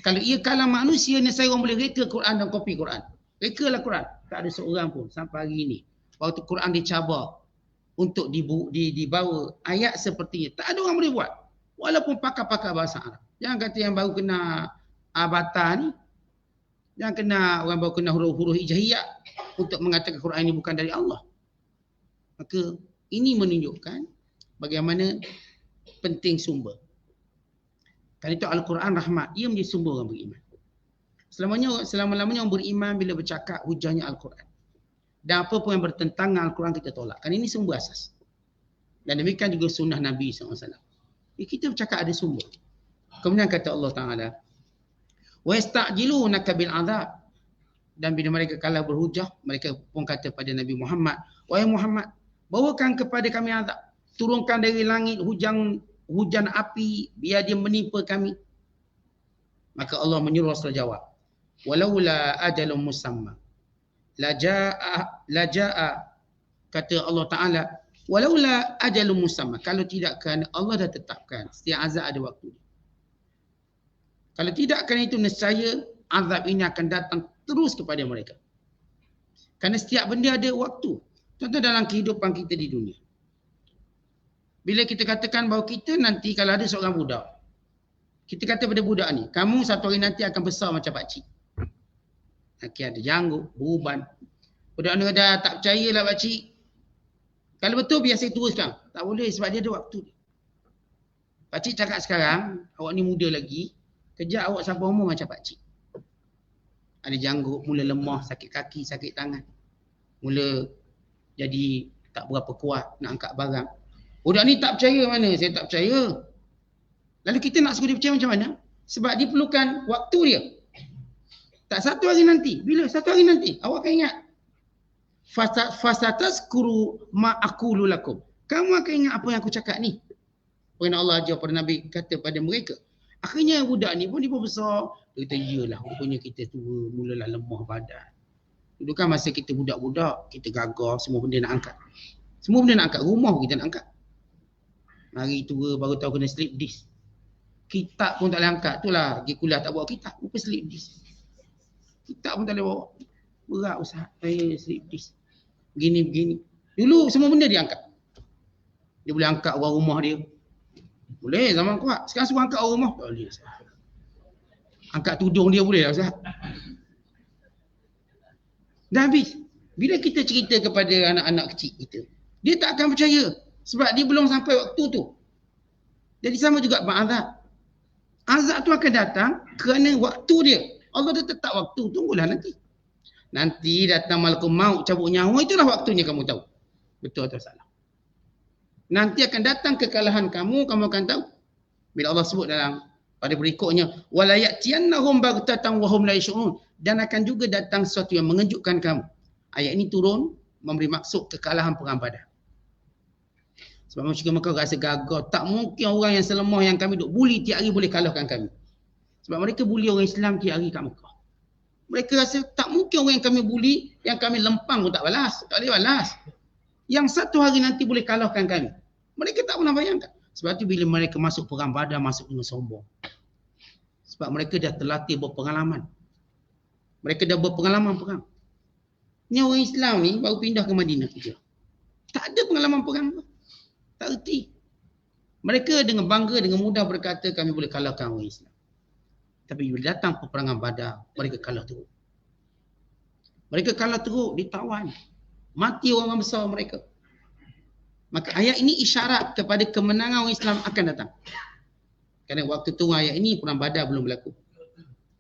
Kalau ia kalam manusia, saya orang boleh reka Quran dan kopi Quran. Rekalah Quran. Tak ada seorang pun sampai hari ini. Waktu Quran dicabar untuk dibawa ayat sepertinya. Tak ada orang boleh buat. Walaupun pakar-pakar bahasa Arab. Jangan kata yang baru kena abata ni. Jangan kena orang baru kena huruf-huruf hijaiyah untuk mengatakan Quran ini bukan dari Allah. Maka ini menunjukkan bagaimana penting sumber. Kerana itu Al-Quran rahmat. Ia menjadi sumber orang beriman. Selama-lamanya orang beriman bila bercakap hujahnya Al-Quran. Dan apa pun yang bertentangan Al-Quran kita tolak. Kerana ini sumber asas. Dan demikian juga sunnah Nabi SAW. Kita bercakap ada sumber. Kemudian kata Allah Ta'ala, وَيَسْتَعْجِلُونَكَ بِالْعَذَابِ. Dan bila mereka kalah berhujah, mereka pun kata pada Nabi Muhammad, wahai Muhammad, bawakan kepada kami azab. Turunkan dari langit hujan api, biar dia menimpa kami. Maka Allah menyuruh Rasul jawab, walaula ajalun musamma laja'a, kata Allah Ta'ala, walaula ajalun musamma, kalau tidak kerana Allah dah tetapkan setiap azab ada waktu. Kalau tidak kerana itu, nescaya azab ini akan datang terus kepada mereka. Kerana setiap benda ada waktu. Contoh dalam kehidupan kita di dunia. Bila kita katakan bahawa kita nanti kalau ada seorang budak, kita kata pada budak ni, kamu satu hari nanti akan besar macam pakcik. Ada janggut, beruban. Budak ni dah tak percayalah pakcik. Kalau betul biar saya teruskan. Tak boleh sebab dia ada waktu. Pakcik cakap sekarang, awak ni muda lagi, kejap awak sampai umur macam pakcik. Ada janggut, mula lemah, sakit kaki, sakit tangan. Mula jadi tak berapa kuat nak angkat barang. Budak ni tak percaya mana? Saya tak percaya. Lalu kita nak suruh dia percaya macam mana? Sebab dia perlukan waktu dia. Tak satu hari nanti. Bila? Satu hari nanti. Awak akan ingat. Fasatazkuru ma aqulu lakum. Kamu akan ingat apa yang aku cakap ni. Kerana Allah ajar pada Nabi kata pada mereka, Akhirnya budak ni pun dia pun besar. Dia kata, iyalah rupanya kita tua, mulalah lemah badan. Dulu kan masa kita budak-budak, kita gagah, semua benda nak angkat. Semua benda nak angkat, rumah kita nak angkat. Hari tua baru tahu kena slip disc. Kitab pun tak boleh angkat. Itulah pergi kuliah tak bawa kitab, lupa slip disc. Kitab pun tak boleh bawa. Berat Ustaz, saya slip disc. Begini-begini. Dulu semua benda dia angkat. Dia boleh angkat orang rumah dia. Boleh, zaman kuat. Sekarang suruh angkat orang rumah. Tak boleh Ustaz. Angkat tudung dia boleh lah Ustaz. Dah habis. Bila kita cerita kepada anak-anak kecil kita, dia tak akan percaya. Sebab dia belum sampai waktu tu. Jadi sama juga Abang Azab. Azab tu akan datang kerana waktu dia. Allah dah tetap waktu. Tunggulah nanti. Nanti datang malaikat maut cabut nyawa. Itulah waktunya kamu tahu. Betul atau salah. Nanti akan datang kekalahan kamu. Kamu akan tahu. Bila Allah sebut dalam pada berikutnya. وَلَيَأْتِيَنَّهُمْ بَغْتَةً وَهُمْ لَا يَشْعُرُونَ. Dan akan juga datang sesuatu yang mengejutkan kamu. Ayat ini turun memberi maksud kekalahan perang Badar. Sebab musyrikin Mekah rasa gagah. Tak mungkin orang yang selemah yang kami duk buli tiap hari boleh kalahkan kami. Sebab mereka buli orang Islam tiap hari kat Mekah. Mereka rasa tak mungkin orang yang kami buli, yang kami lempang pun tak balas. Tak boleh balas. Yang satu hari nanti boleh kalahkan kami. Mereka tak pernah bayangkan. Sebab tu bila mereka masuk perang Badar, masuk dengan sombong. Sebab mereka dah terlatih berpengalaman. Mereka dah berpengalaman perang. Ni orang Islam ni baru pindah ke Madinah kerja. Tak ada pengalaman perang. Tak erti. Mereka dengan bangga, dengan mudah berkata kami boleh kalahkan orang Islam. Tapi bila datang peperangan Badar, mereka kalah teruk. Mereka kalah teruk, ditawan. Mati orang besar mereka. Maka ayat ini isyarat kepada kemenangan orang Islam akan datang. Kerana waktu tu ayat ini perang Badar belum berlaku.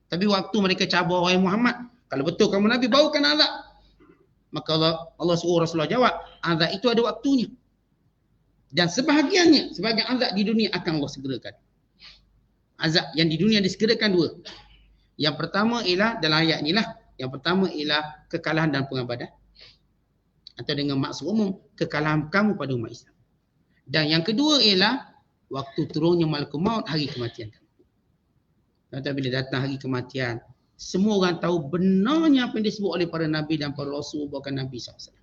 Tapi waktu mereka cabar wahai Muhammad, kalau betul kamu Nabi, bawakan azab. Maka Allah suruh Rasulullah jawab, azab itu ada waktunya. Dan sebahagiannya, sebahagian azab di dunia akan Allah segerakan. Azab yang di dunia disegerakan dua. Yang pertama ialah, dalam ayat inilah, yang pertama ialah kekalahan dan perang Badar. Atau dengan maksud umum, kekalahan kamu pada umat Islam. Dan yang kedua ialah, waktu turunnya malaikat maut, hari kematian kamu. Dan bila datang hari kematian, semua orang tahu benarnya apa yang disebut oleh para Nabi dan para Rasul, bahkan Nabi SAW.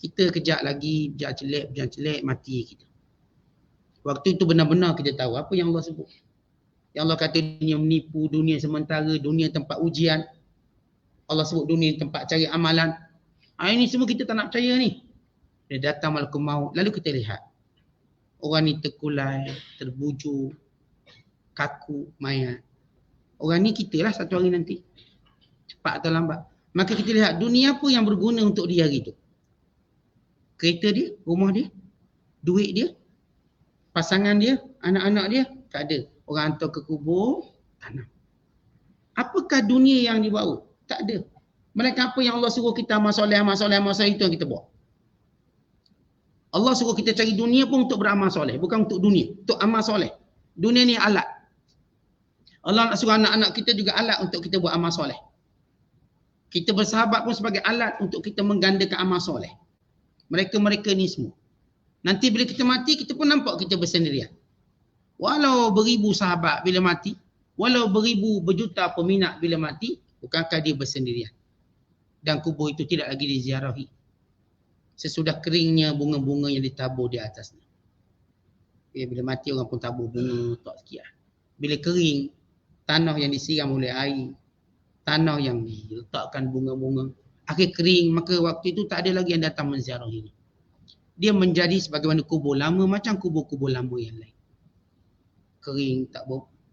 Kita kejap lagi, berjalan celek, mati kita. Waktu itu benar-benar kita tahu apa yang Allah sebut. Yang Allah kata dunia menipu, dunia sementara, dunia tempat ujian. Allah sebut dunia tempat cari amalan. Ini semua kita tak nak percaya ni. Dia datang malaikat maut, lalu kita lihat. Orang ni terkulai, terbujur, kaku, mayat. Orang ni kita lah satu hari nanti. Cepat atau lambat. Maka kita lihat dunia apa yang berguna untuk dia hari tu. Kereta dia, rumah dia, duit dia, pasangan dia, anak-anak dia, tak ada. Orang hantar ke kubur, tanam. Apakah dunia yang dibawa? Tak ada. Mereka apa yang Allah suruh kita amal soleh itu yang kita buat. Allah suruh kita cari dunia pun untuk beramal soleh. Bukan untuk dunia, untuk amal soleh. Dunia ni alat. Allah nak suruh anak-anak kita juga alat untuk kita buat amal soleh. Kita bersahabat pun sebagai alat untuk kita menggandakan amal soleh. Mereka-mereka ni semua. Nanti bila kita mati, kita pun nampak kita bersendirian. Walau beribu sahabat bila mati, walau beribu berjuta peminat bila mati, bukankah dia bersendirian? Dan kubur itu tidak lagi diziarahi. Sesudah keringnya bunga-bunga yang ditabur di atasnya. Bila mati orang pun tabur bunga, tak sekian. Bila kering, tanah yang disiram oleh air, tanah yang diletakkan bunga-bunga, akhir kering, maka waktu itu tak ada lagi yang datang menziarahinya. Dia menjadi sebagaimana kubur lama, macam kubur-kubur lama yang lain. Kering,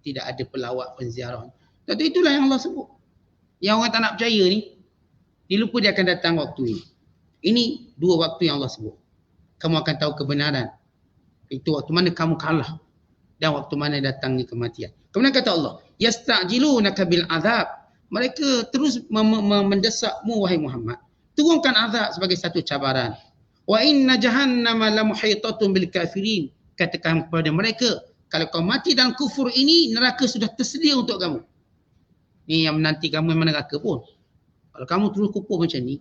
tidak ada pelawat penziarah. Tapi itulah yang Allah sebut. Yang orang tak nak percaya ni, dia lupa dia akan datang waktu ini. Ini dua waktu yang Allah sebut. Kamu akan tahu kebenaran. Itu waktu mana kamu kalah. Dan waktu mana datangnya kematian. Kemudian kata Allah, yasta'jilunaka bil azab. Mereka terus mendesakmu wahai Muhammad. Turunkan azab sebagai satu cabaran. Wa inna jahannama lamuhitatun bil kafirin. Katakan kepada mereka, kalau kau mati dalam kufur ini, neraka sudah tersedia untuk kamu. Ni yang menanti kamu memang neraka pun. Kalau kamu terus kufur macam ni,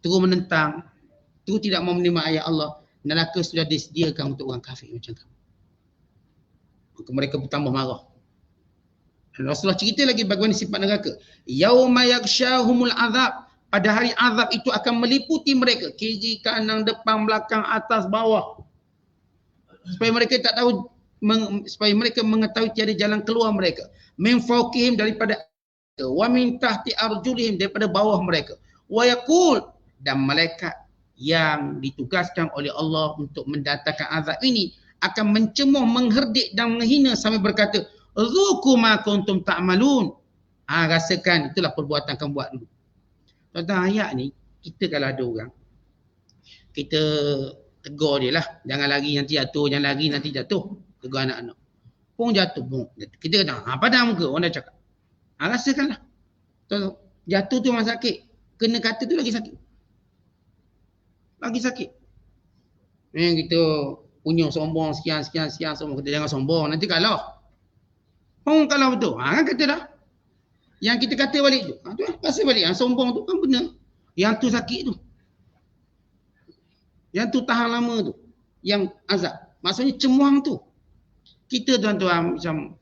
terus menentang, terus tidak mau menerima ayat Allah, neraka sudah disediakan untuk orang kafir macam kamu. Maka mereka bertambah marah. Rasulullah cerita lagi bagaimana sifat neraka. Yauma yakshahumul azab. Pada hari azab itu akan meliputi mereka. Kiri, kanan, depan, belakang, atas, bawah. Supaya mereka tak tahu, supaya mereka mengetahui tiada jalan keluar mereka. Min fawqihim daripada wa min tahti arjulihim daripada bawah mereka. Wa yaqul, dan malaikat yang ditugaskan oleh Allah untuk mendatangkan azab ini akan mencemuh, mengherdik dan menghina sampai berkata, Zuku ma kuntum ta'malun. Rasakan, itulah perbuatan kamu buat dulu. Tuan-tuan, ayat ni, kita kalau ada orang, kita tegur dia lah. Jangan lari nanti jatuh, jangan lari nanti jatuh. Tegur anak-anak. Pun jatuh, pun. Kita kata, padam muka, orang dah cakap. Rasakanlah. Tuan-tuan, jatuh tu memang sakit. Kena kata tu lagi sakit. Lagi sakit. Kita punya sombong, sekian, sombong. Kita jangan sombong, nanti kalah. Pun kalah betul. Kan kata dah. Yang kita kata balik tu. Tu rasa balik. Sombong tu kan benar. Yang tu sakit tu. Yang tu tahan lama tu. Yang azab. Maksudnya cemuang tu. Kita tuan-tuan macam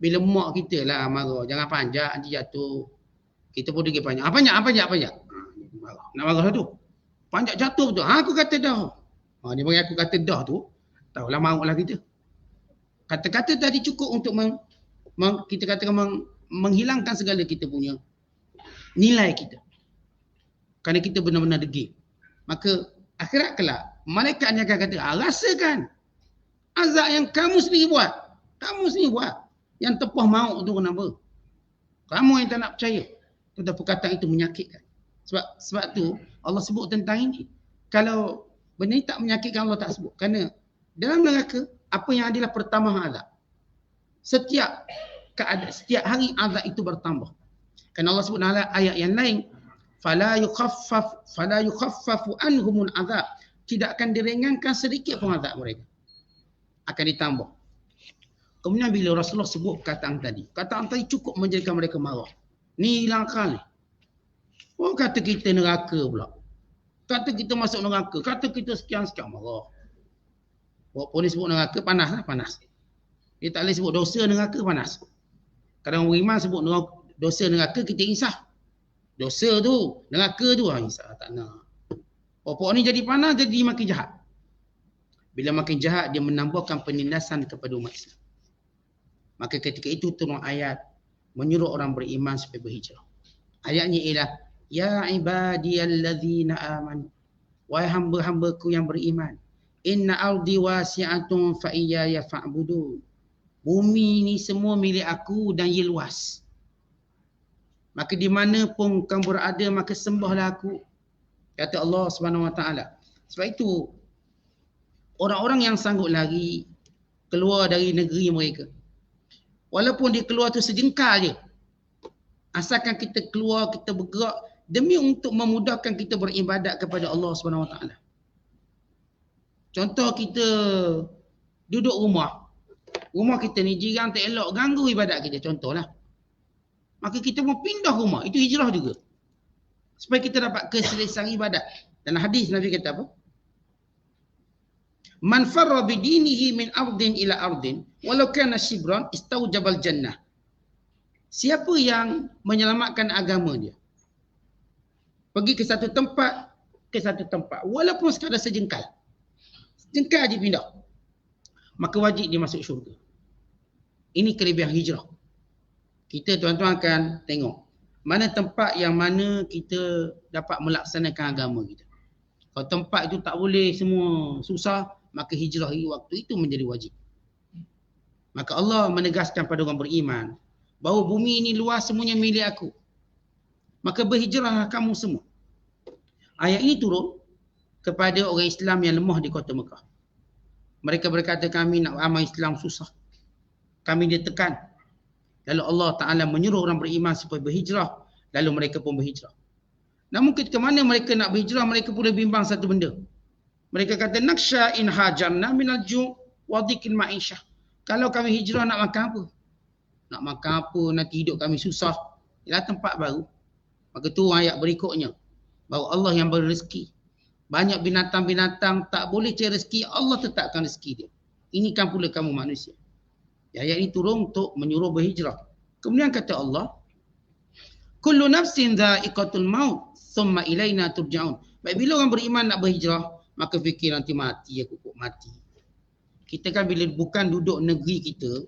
bila mak kita lah marah. Jangan panjat nanti jatuh. Kita pun pergi panjat. Panjat. Nak marah satu. Panjat jatuh betul. Aku kata dah. Dia bagi aku kata dah tu. Tahulah marahlah kita. Kata-kata tadi cukup untuk kita katakan menghilangkan segala kita punya nilai kita. Kerana kita benar-benar degil. Maka akhirat kelak, malaikat ni akan kata, rasakan azab yang kamu sendiri buat. Kamu sendiri buat. Yang tepah maut tu kenapa? Kamu yang tak nak percaya. Tentang perkataan itu menyakitkan. Sebab tu Allah sebut tentang ini. Kalau benda ini tak menyakitkan, Allah tak sebut. Kerana dalam neraka, apa yang adalah pertama azab. Setiap hari azab itu bertambah. Kerana Allah sebut dalam ayat yang lain, fala yukhaffafu anhumul azab. Tidak akan diringankan sedikit pun azab mereka. Akan ditambah. Kemudian bila Rasulullah sebut perkataan tadi cukup menjadikan mereka marah. Ni hilang akal ni. Oh, kata kita neraka pula. Kata kita masuk neraka. Kata kita sekian-sekian marah. Walaupun dia sebut neraka, panas lah, panas. Dia tak boleh sebut dosa neraka, panas. Kadang orang iman sebut dosa neraka, kita risah. Dosa tu, neraka tu, risah, tak nak. Pokok ni jadi panas, jadi makin jahat. Bila makin jahat, dia menambahkan penindasan kepada umat Islam. Maka ketika itu turun ayat menyuruh orang beriman supaya berhijrah. Ayatnya ialah, Ya ibadiyallazina amanu. Wahai hamba-hambaku yang beriman. Inna ardi wasi'atun fa iyaya fa'budun. Bumi ni semua milik aku dan ia luas. Maka di mana pun kamu berada, maka sembahlah aku. Kata Allah SWT. Sebab itu, orang-orang yang sanggup lari, keluar dari negeri mereka. Walaupun dia keluar tu sejengkal je. Asalkan kita keluar, kita bergerak demi untuk memudahkan kita beribadat kepada Allah SWT. Contoh kita duduk rumah. Rumah kita ni jiran tak elok, ganggu ibadat kita, contohlah. Maka kita mau pindah rumah, itu hijrah juga. Supaya kita dapat keselesaan ibadat. Dan hadis Nabi kata apa? Man farra bidinihi min ardin ila ardin walau kana shibran istawjabal jannah. Siapa yang menyelamatkan agama dia, pergi ke satu tempat walaupun sekadar sejengkal je pindah, maka wajib dia masuk syurga. Ini kelebihan hijrah. Kita tuan-tuan akan tengok mana tempat yang mana kita dapat melaksanakan agama kita. Kalau tempat itu tak boleh, semua susah, maka hijrah waktu itu menjadi wajib. Maka Allah menegaskan pada orang beriman bahawa bumi ini luas, semuanya milik aku. Maka berhijrahlah kamu semua. Ayat ini turun kepada orang Islam yang lemah di kota Mekah. Mereka berkata, kami nak amal Islam susah. Kami ditekan. Lalu Allah Ta'ala menyuruh orang beriman supaya berhijrah. Lalu mereka pun berhijrah. Namun ketika mana mereka nak berhijrah, mereka pun bimbang satu benda. Mereka kata, naksha in hajarna minal ju' wadikil ma'isyah. Kalau kami hijrah nak makan apa? Nak makan apa, nanti hidup kami susah. Ialah tempat baru. Maka tu ayat berikutnya. Bahawa Allah yang beri rezeki. Banyak binatang-binatang tak boleh cari rezeki, Allah tetapkan rezeki dia. Ini kan pula kamu manusia. Ayat ini turun untuk menyuruh berhijrah. Kemudian kata Allah, kullu nafsin dha'iqatul maut, thumma ilaina turja'un. Baik, bila orang beriman nak berhijrah, maka fikir nanti mati, aku kok mati. Kita kan bila bukan duduk negeri kita,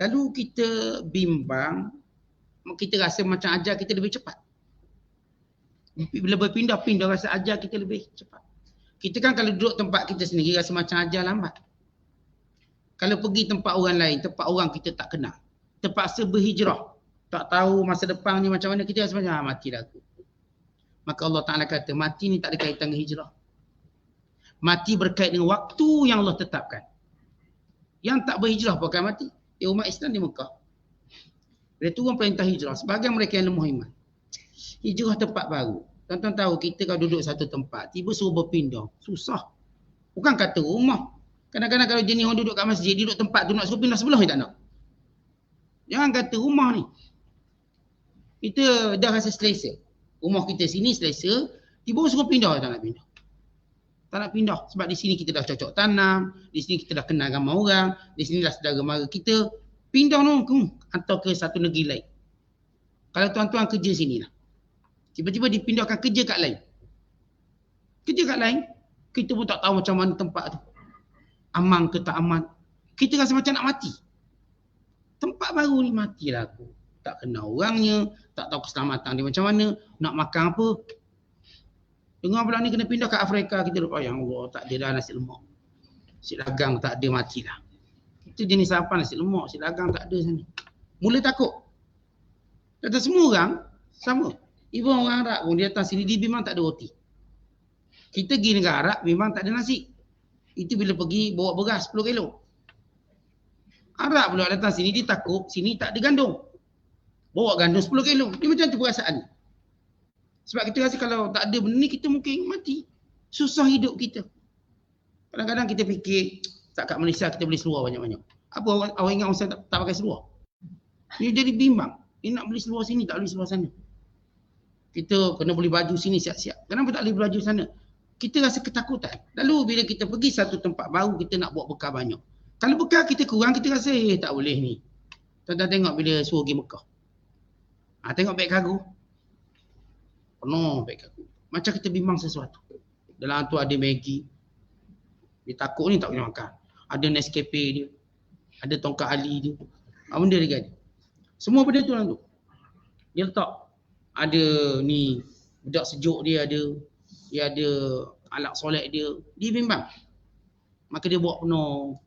lalu kita bimbang, kita rasa macam ajar kita lebih cepat. Bila berpindah-pindah rasa ajar kita lebih cepat. Kita kan kalau duduk tempat kita sendiri rasa macam ajar lambat. Kalau pergi tempat orang lain, tempat orang kita tak kenal, terpaksa berhijrah, tak tahu masa depan ni macam mana, kita rasa macam mati dah aku. Maka Allah Ta'ala kata mati ni tak ada kaitan dengan hijrah. Mati berkait dengan waktu yang Allah tetapkan. Yang tak berhijrah pun akan mati. Umat Islam di Mekah, bila turun perintah hijrah, sebahagian mereka yang lemah iman, hijrah tempat baru. Tuan-tuan tahu kita kalau duduk satu tempat, tiba suruh berpindah, susah. Bukan kata rumah. Kadang-kadang kalau jenis orang duduk kat masjid, duduk tempat tu nak suruh pindah sebelah, dia tak nak. Jangan kata rumah ni. Kita dah rasa selesa. Rumah kita sini selesa, tiba suruh pindah, tak nak pindah. Tak nak pindah sebab di sini kita dah cocok tanam, di sini kita dah kenal ramai orang, di sini dah saudara mara kita. Pindah atau ke satu negeri lain. Kalau tuan-tuan kerja sini lah, tiba-tiba dipindahkan kerja kat lain. Kerja kat lain, kita pun tak tahu macam mana tempat tu. Aman ke tak aman. Kita rasa macam nak mati. Tempat baru ni matilah aku. Tak kenal orangnya, tak tahu keselamatan dia macam mana, nak makan apa. Dengar pula ni kena pindah ke Afrika, kita lupa, ya Allah, tak ada dah nasi lemak. Nasi dagang tak ada, matilah. Itu jenis apa nasi lemak, nasi dagang tak ada sana. Mula takut. Kata semua orang sama. Ibu orang Arab pun dia datang sini, dia memang tak ada roti. Kita pergi negara Arab memang tak ada nasi. Itu bila pergi bawa beras 10 kilo. Arab pula datang sini, dia takut sini tak ada gandum. Bawa gandum 10 kilo. Dia macam tu perasaan. Sebab kita rasa kalau tak ada benda ni, kita mungkin mati. Susah hidup kita. Kadang-kadang kita fikir, tak kat Malaysia kita beli seluar banyak-banyak. Apa awak ingat orang tak pakai seluar? Dia jadi bimbang. Dia nak beli seluar sini, tak beli seluar sana. Kita kena beli baju sini siap-siap. Kenapa tak beli baju sana? Kita rasa ketakutan. Lalu bila kita pergi satu tempat baru, kita nak bawa bekal banyak. Kalau bekal kita kurang, kita rasa tak boleh ni. Tuan-tuan tengok bila suruh pergi Mekah. Tengok beg kargo. Penuh beg kargo. Macam kita bimbang sesuatu. Dalam tu ada Maggi. Dia takut ni tak boleh makan. Ada Nescafe dia. Ada tongkat Ali dia. Apa benda dia ada. Semua benda tu dalam tu. Dia letak. Ada ni budak sejuk dia ada. Dia ada alat solat dia. Dia bimbang. Maka dia bawa penuh.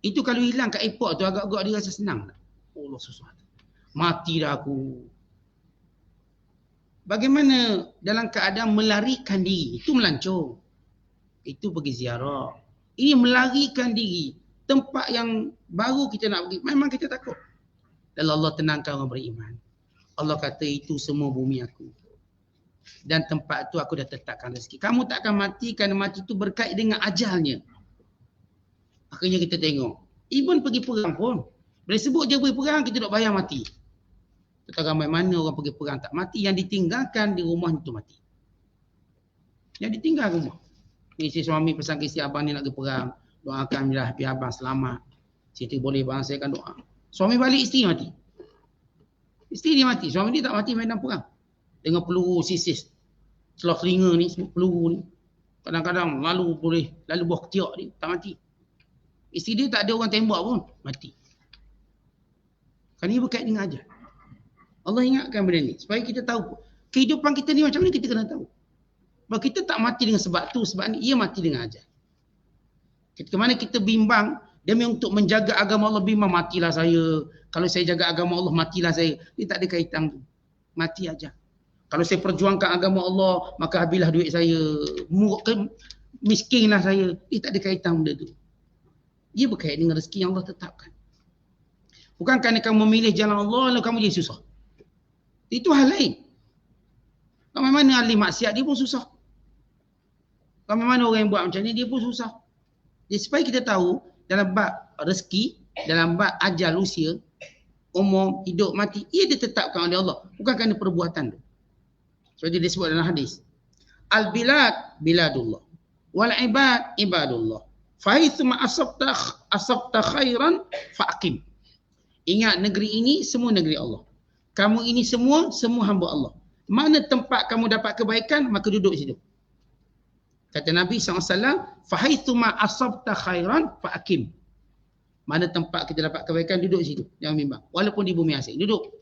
Itu kalau hilang kat airport tu agak-agak dia rasa senang. Oh Allah susah. Mati dah aku. Bagaimana dalam keadaan melarikan diri. Itu melancong. Itu pergi ziarah. Ini melarikan diri. Tempat yang baru kita nak pergi. Memang kita takut. Lalu Allah tenangkan orang beriman. Allah kata itu semua bumi aku. Dan tempat tu aku dah tetapkan rezeki. Kamu tak akan mati kerana mati itu berkait dengan ajalnya. Akhirnya kita tengok. Even pergi perang pun. Bila sebut je pergi perang, kita tak bayar mati. Kita ramai mana orang pergi perang tak mati. Yang ditinggalkan di rumah itu mati. Yang ditinggal rumah. Ni si suami pesan ke si abang ni nak pergi perang. Doakan lah biar abang selamat. Siti boleh bang saya kan doa. Suami balik, isteri mati. Isteri dia mati. Suami dia tak mati medan perang. Dengan peluru sisis. Selah telinga ni, peluru ni. Kadang-kadang lalu buah ketiak dia. Tak mati. Isteri dia tak ada orang tembak pun. Mati. Kerana ini berkait dengan ajal. Allah ingatkan benda ni. Supaya kita tahu. Kehidupan kita ni macam mana kita kena tahu. Sebab kita tak mati dengan sebab tu. Sebab ni ia mati dengan ajal. Ketika mana kita bimbang. Demi untuk menjaga agama Allah, bimbang matilah saya. Kalau saya jaga agama Allah, matilah saya. Ini tak ada kaitan tu. Mati aja. Kalau saya perjuangkan agama Allah, maka habislah duit saya. Miskinlah saya. Ini tak ada kaitan benda tu. Ia berkait dengan rezeki yang Allah tetapkan. Bukan kerana kamu memilih jalan Allah, lalu kamu jadi susah. Itu hal lain. Ramai mana ahli maksiat, dia pun susah. Ramai mana orang yang buat macam ni, dia pun susah. Jadi supaya kita tahu, dalam bab rezeki, dalam bab ajal usia, umur, hidup, mati, ia ditetapkan oleh Allah. Bukan kerana perbuatan tu. Sebab dia disebut dalam hadis. Al-bilad, biladullah. Wal-ibad, ibadullah. Fahithuma asabta khairan, fa'akim. Ingat, negeri ini semua negeri Allah. Kamu ini semua hamba Allah. Mana tempat kamu dapat kebaikan, maka duduk di situ. Kata Nabi SAW, fahaithuma asabta khairan fa'akim. Mana tempat kita dapat kebaikan, duduk di situ. Jangan bimbang. Walaupun di bumi asing, duduk.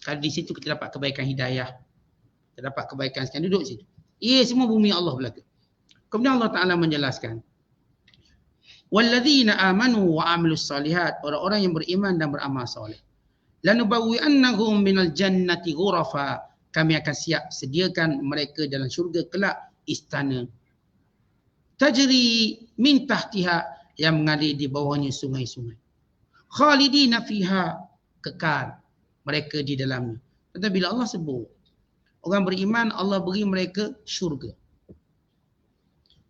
Kalau di situ kita dapat kebaikan hidayah, kita dapat kebaikan sekian, duduk di situ. Ia semua bumi Allah belaka. Kemudian Allah Ta'ala menjelaskan, walladzina amanu wa amilus salihat, orang-orang yang beriman dan beramal soleh. Lanubawwi'annahum minal jannati ghurafa, kami akan siap sediakan mereka dalam syurga kelak istana. Tajri min tahtiha, yang mengalir di bawahnya sungai-sungai. Khalidina fiha, kekal mereka di dalamnya. Tetapi bila Allah sebut orang beriman, Allah beri mereka syurga.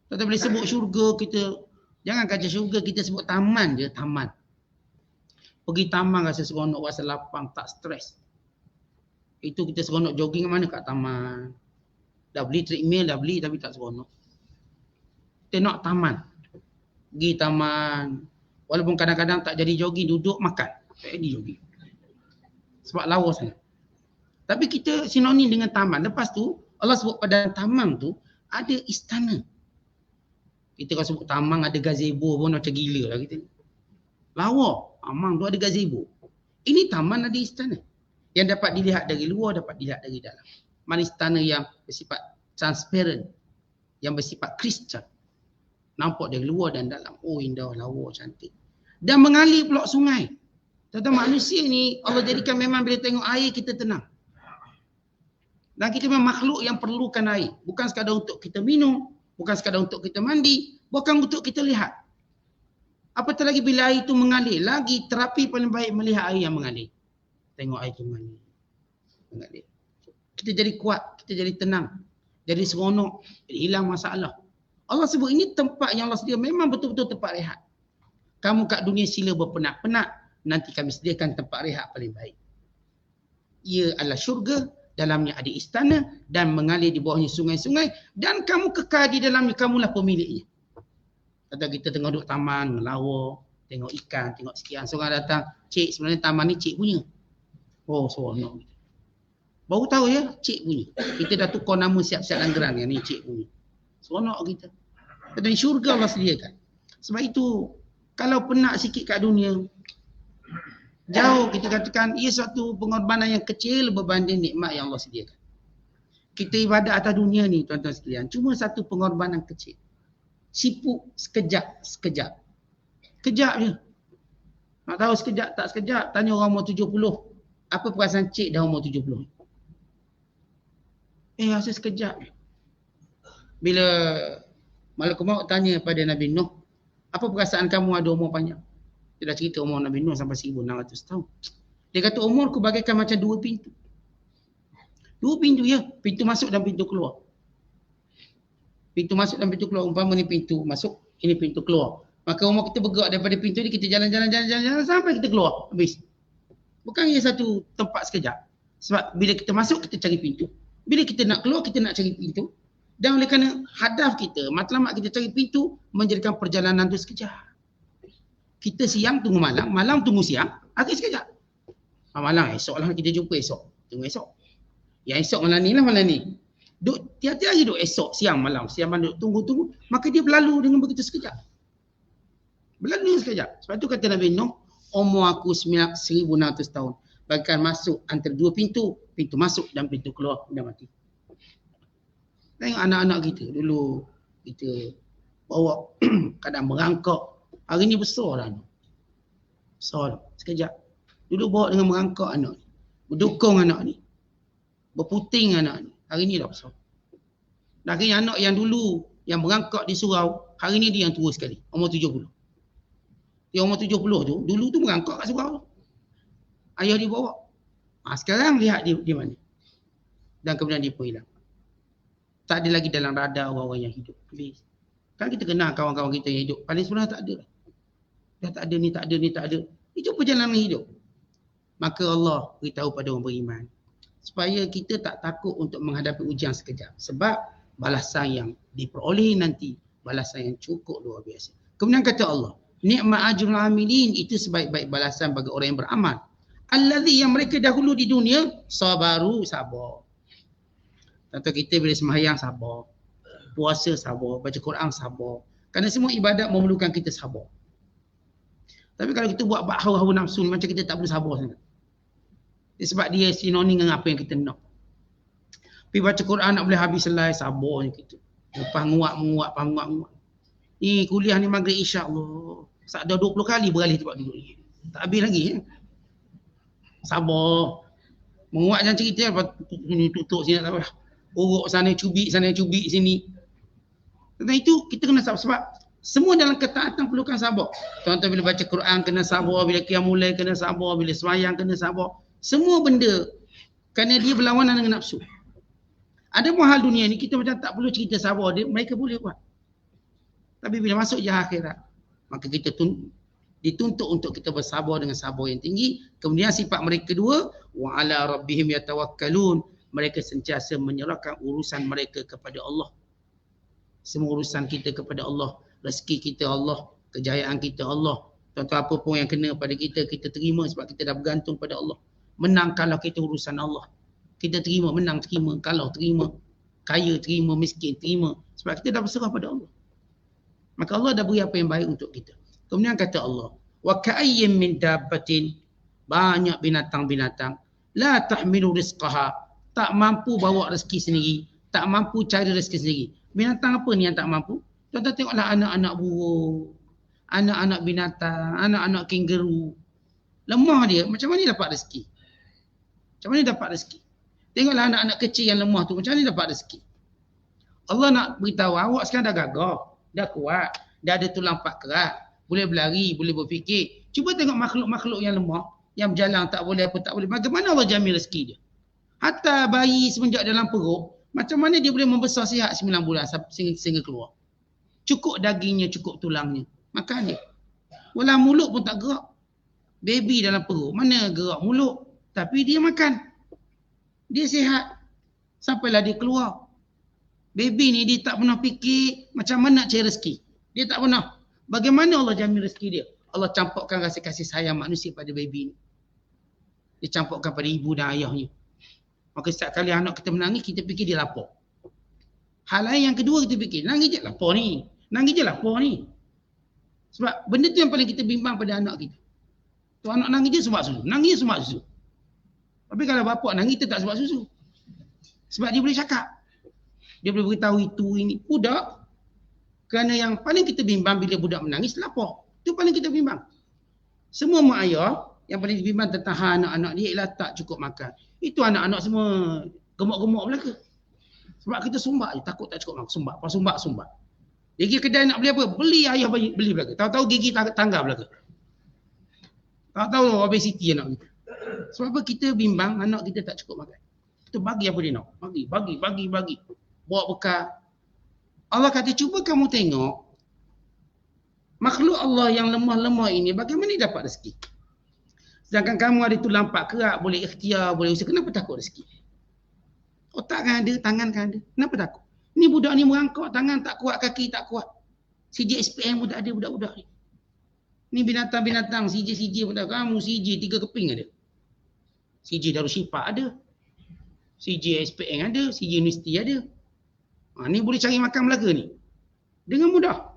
Tetapi bila sebut syurga, kita jangan kata syurga kita sebut taman je, taman. Pergi taman rasa seronok, rasa lapang, tak stres. Itu kita seronok jogging mana kat taman. Dah beli treadmill, dah beli tapi tak seronok. Kita nak taman. Pergi taman. Walaupun kadang-kadang tak jadi jogging, duduk makan. Tak jadi jogging. Sebab lawa sangat. Tapi kita sinonim dengan taman. Lepas tu, Allah sebut pada taman tu, ada istana. Kita kalau sebut taman ada gazebo pun macam gila lah kita. Lawa. Taman tu ada gazebo. Ini taman ada istana. Yang dapat dilihat dari luar, dapat dilihat dari dalam. Mana istana yang bersifat transparent. Yang bersifat kristal. Nampak dari luar dan dalam. Oh indah, lawa, cantik. Dan mengalir pula sungai. Tentang manusia ni, Allah jadikan memang bila tengok air kita tenang. Dan kita memang makhluk yang perlukan air. Bukan sekadar untuk kita minum. Bukan sekadar untuk kita mandi. Bukan untuk kita lihat. Apatah lagi bila air itu mengalir. Lagi terapi paling baik melihat air yang mengalir. Tengok air itu mengalir. Kita jadi kuat. Kita jadi tenang. Jadi seronok. Jadi hilang masalah. Allah sebut ini tempat yang Allah sedia. Memang betul-betul tempat rehat. Kamu kat dunia sila berpenat-penat. Nanti kami sediakan tempat rehat paling baik. Ia adalah syurga. Dalamnya ada istana dan mengalir di bawahnya sungai-sungai dan kamu kekal di dalamnya, kamulah pemiliknya. Kata kita tengok duduk taman, melawa, tengok ikan, tengok sekian. Seorang datang, cik sebenarnya taman ni cik punya. Oh seronok. Baru tahu ya, cik punya. Kita dah tukar nama siap-siap dalam geran yang ni cik punya. Seronok kita. Dan syurga Allah sediakan. Sebab itu, kalau penat sikit kat dunia, jauh kita katakan ia suatu pengorbanan yang kecil berbanding nikmat yang Allah sediakan. Kita ibadat atas dunia ni tuan-tuan sekalian, cuma satu pengorbanan kecil. Sibuk sekejap. Kejap je. Nak tahu sekejap tak sekejap, tanya orang umur 70. Apa perasaan cik dah umur 70? Rasa sekejap je. Bila Malaikat Maut tanya pada Nabi Nuh, apa perasaan kamu ada umur panjang? Dia dah cerita umur Nabi Nuh sampai 1600 tahun. Dia kata umurku bagaikan macam dua pintu. Dua pintu ya. Pintu masuk dan pintu keluar. Pintu masuk dan pintu keluar. Umpama ni pintu masuk, ini pintu keluar. Maka umur kita bergerak daripada pintu ni, kita jalan sampai kita keluar. Habis. Bukan ia satu tempat sekejap. Sebab bila kita masuk, kita cari pintu. Bila kita nak keluar, kita nak cari pintu. Dan oleh kerana hadaf kita, matlamat kita cari pintu, menjadikan perjalanan tu sekejap. Kita siang tunggu malam, malam tunggu siang, akhir sekejap. Malam esok lah kita jumpa esok. Tunggu esok. Yang esok malam ni lah malam ni. Tiap-tiap je duduk esok, siang malam duduk tunggu. Maka dia berlalu dengan begitu sekejap. Berlalu sekejap. Sebab tu kata Nabi Nuh, umur aku 1600 tahun. Bagaikan masuk antara dua pintu. Pintu masuk dan pintu keluar, dah mati. Tengok anak-anak kita dulu. Kita bawa kadang merangkak. Hari ni besar dah. Besar dah. Sekejap. Duduk bawa dengan merangkak anak ni. Berdukung anak ni. Berputing anak ni. Hari ni dah besar. Dari anak yang dulu, yang merangkak di surau, hari ni dia yang tua sekali. Umur 70. Dia umur 70 tu, dulu tu merangkak kat surau tu. Ayah dia bawa. Sekarang lihat dia di mana. Dan kemudian dia pun hilang. Tak ada lagi dalam radar orang-orang yang hidup. Habis. Kan kita kenal kawan-kawan kita yang hidup. Paling sebenarnya tak ada. Dah tak ada ni, tak ada. Itu perjalanan hidup. Maka Allah beritahu pada orang beriman. Supaya kita tak takut untuk menghadapi ujian sekejap. Sebab balasan yang diperoleh nanti, balasan yang cukup luar biasa. Kemudian kata Allah, Ni'ma ajrul amilin, itu sebaik-baik balasan bagi orang yang beramal. Allazi, yang mereka dahulu di dunia sabaru, sabar. Contoh kita bila sembahyang sabar, puasa sabar, baca Quran sabar. Kerana semua ibadat memerlukan kita sabar. Tapi kalau kita buat hawa-hawa nafsu ni, macam kita tak boleh sabar sangat. Sebab dia sinonim dengan apa yang kita nak. Pergi baca Quran nak boleh habis selai, sabarnya kita. Lepas menguat. Ni kuliah ni maghrib isyak, Allah. Dah 20 kali beralih tempat duduk ni. Tak habis lagi. Sabar. Menguat jangan cerita, lepas ni tutup sini tak apa. Uruk sana, cubik sini. Tentang itu kita kena sabar. Sebab semua dalam ketaatan perlukan sabar. Contoh bila baca Quran kena sabar, bila qiyamul lail kena sabar, bila sembahyang kena sabar. Semua benda kerana dia berlawanan dengan nafsu. Ada pun hal dunia ni kita macam tak perlu cerita sabar, mereka boleh buat. Tapi bila masuk je akhirat, maka kita dituntut untuk kita bersabar dengan sabar yang tinggi. Kemudian sifat mereka kedua, wa ala rabbihim yatawakkalun. Mereka sentiasa menyerahkan urusan mereka kepada Allah. Semua urusan kita kepada Allah. Rezeki kita Allah, kejayaan kita Allah. Contoh apa pun yang kena pada kita, kita terima sebab kita dah bergantung pada Allah. Menang kalau kita urusan Allah. Kita terima, menang terima, kalau terima. Kaya terima, miskin terima. Sebab kita dah berserah pada Allah. Maka Allah dah beri apa yang baik untuk kita. Kemudian kata Allah, wa ka'ayyim min dabbatin, banyak binatang-binatang, la tahmilu rizqaha, tak mampu bawa rezeki sendiri, tak mampu cari rezeki sendiri. Binatang apa ni yang tak mampu? Contoh tengoklah anak-anak burung, anak-anak binatang, anak-anak kangaroo. Lemah dia, macam mana dapat rezeki? Macam mana dapat rezeki? Tengoklah anak-anak kecil yang lemah tu, macam mana dapat rezeki? Allah nak beritahu, awak sekarang dah gagah, dah kuat, dah ada tulang pak kerat, boleh berlari, boleh berfikir. Cuba tengok makhluk-makhluk yang lemah, yang berjalan tak boleh apa tak boleh. Bagaimana Allah jamin rezeki dia? Hatta bayi semenjak dalam perut, macam mana dia boleh membesar sihat 9 bulan sehingga keluar? Cukup dagingnya, cukup tulangnya. Makan dia. Walau mulut pun tak gerak. Baby dalam perut, mana gerak mulut? Tapi dia makan. Dia sihat. Sampailah dia keluar. Baby ni dia tak pernah fikir macam mana nak cari rezeki. Dia tak pernah. Bagaimana Allah jamin rezeki dia? Allah campurkan rasa kasih sayang manusia pada baby ni. Dia campurkan pada ibu dan ayahnya. Maka setiap kali anak kita menangis, kita fikir dia lapar. Hal lain yang kedua kita fikir, nangis je lapar ni. Nangis je lapar ni. Sebab benda tu yang paling kita bimbang pada anak kita. Tu anak nangis je sebab susu. Nangis je sebab susu. Tapi kalau bapak nangis, dia tak sebab susu. Sebab dia boleh cakap. Dia boleh beritahu itu, ini. Budak. Kerana yang paling kita bimbang bila budak menangis, lapar. Itu paling kita bimbang. Semua mak ayah yang paling bimbang tentang anak-anak dia ialah tak cukup makan. Itu anak-anak semua gemuk-gemuk belaka. Sebab kita sumbat je, takut tak cukup makan. Sumbat. Dia pergi kedai nak beli apa? Beli ayah beli belaka. Tahu-tahu gigi tangga belaka. Tahu-tahu obesiti anak kita. Sebab apa kita bimbang anak kita tak cukup makan. Kita bagi apa dia nak. Bagi. Bawa bekal. Allah kata, cuba kamu tengok makhluk Allah yang lemah-lemah ini bagaimana dia dapat rezeki. Sedangkan kamu ada tulang pak kerak, boleh ikhtiar, boleh usaha. Kenapa takut rezeki? Otak kan ada, tangan kan ada. Kenapa takut? Ni budak ni merangkak, tangan tak kuat, kaki tak kuat. CJ SPM pun tak ada budak-budak ni. Ni binatang-binatang, CJ pun tak ada. Kamu CJ 3 keping ada. CJ Darushifa ada. CJ SPM ada, CJ Universiti ada. Ni boleh cari makan Melaka ni. Dengan mudah.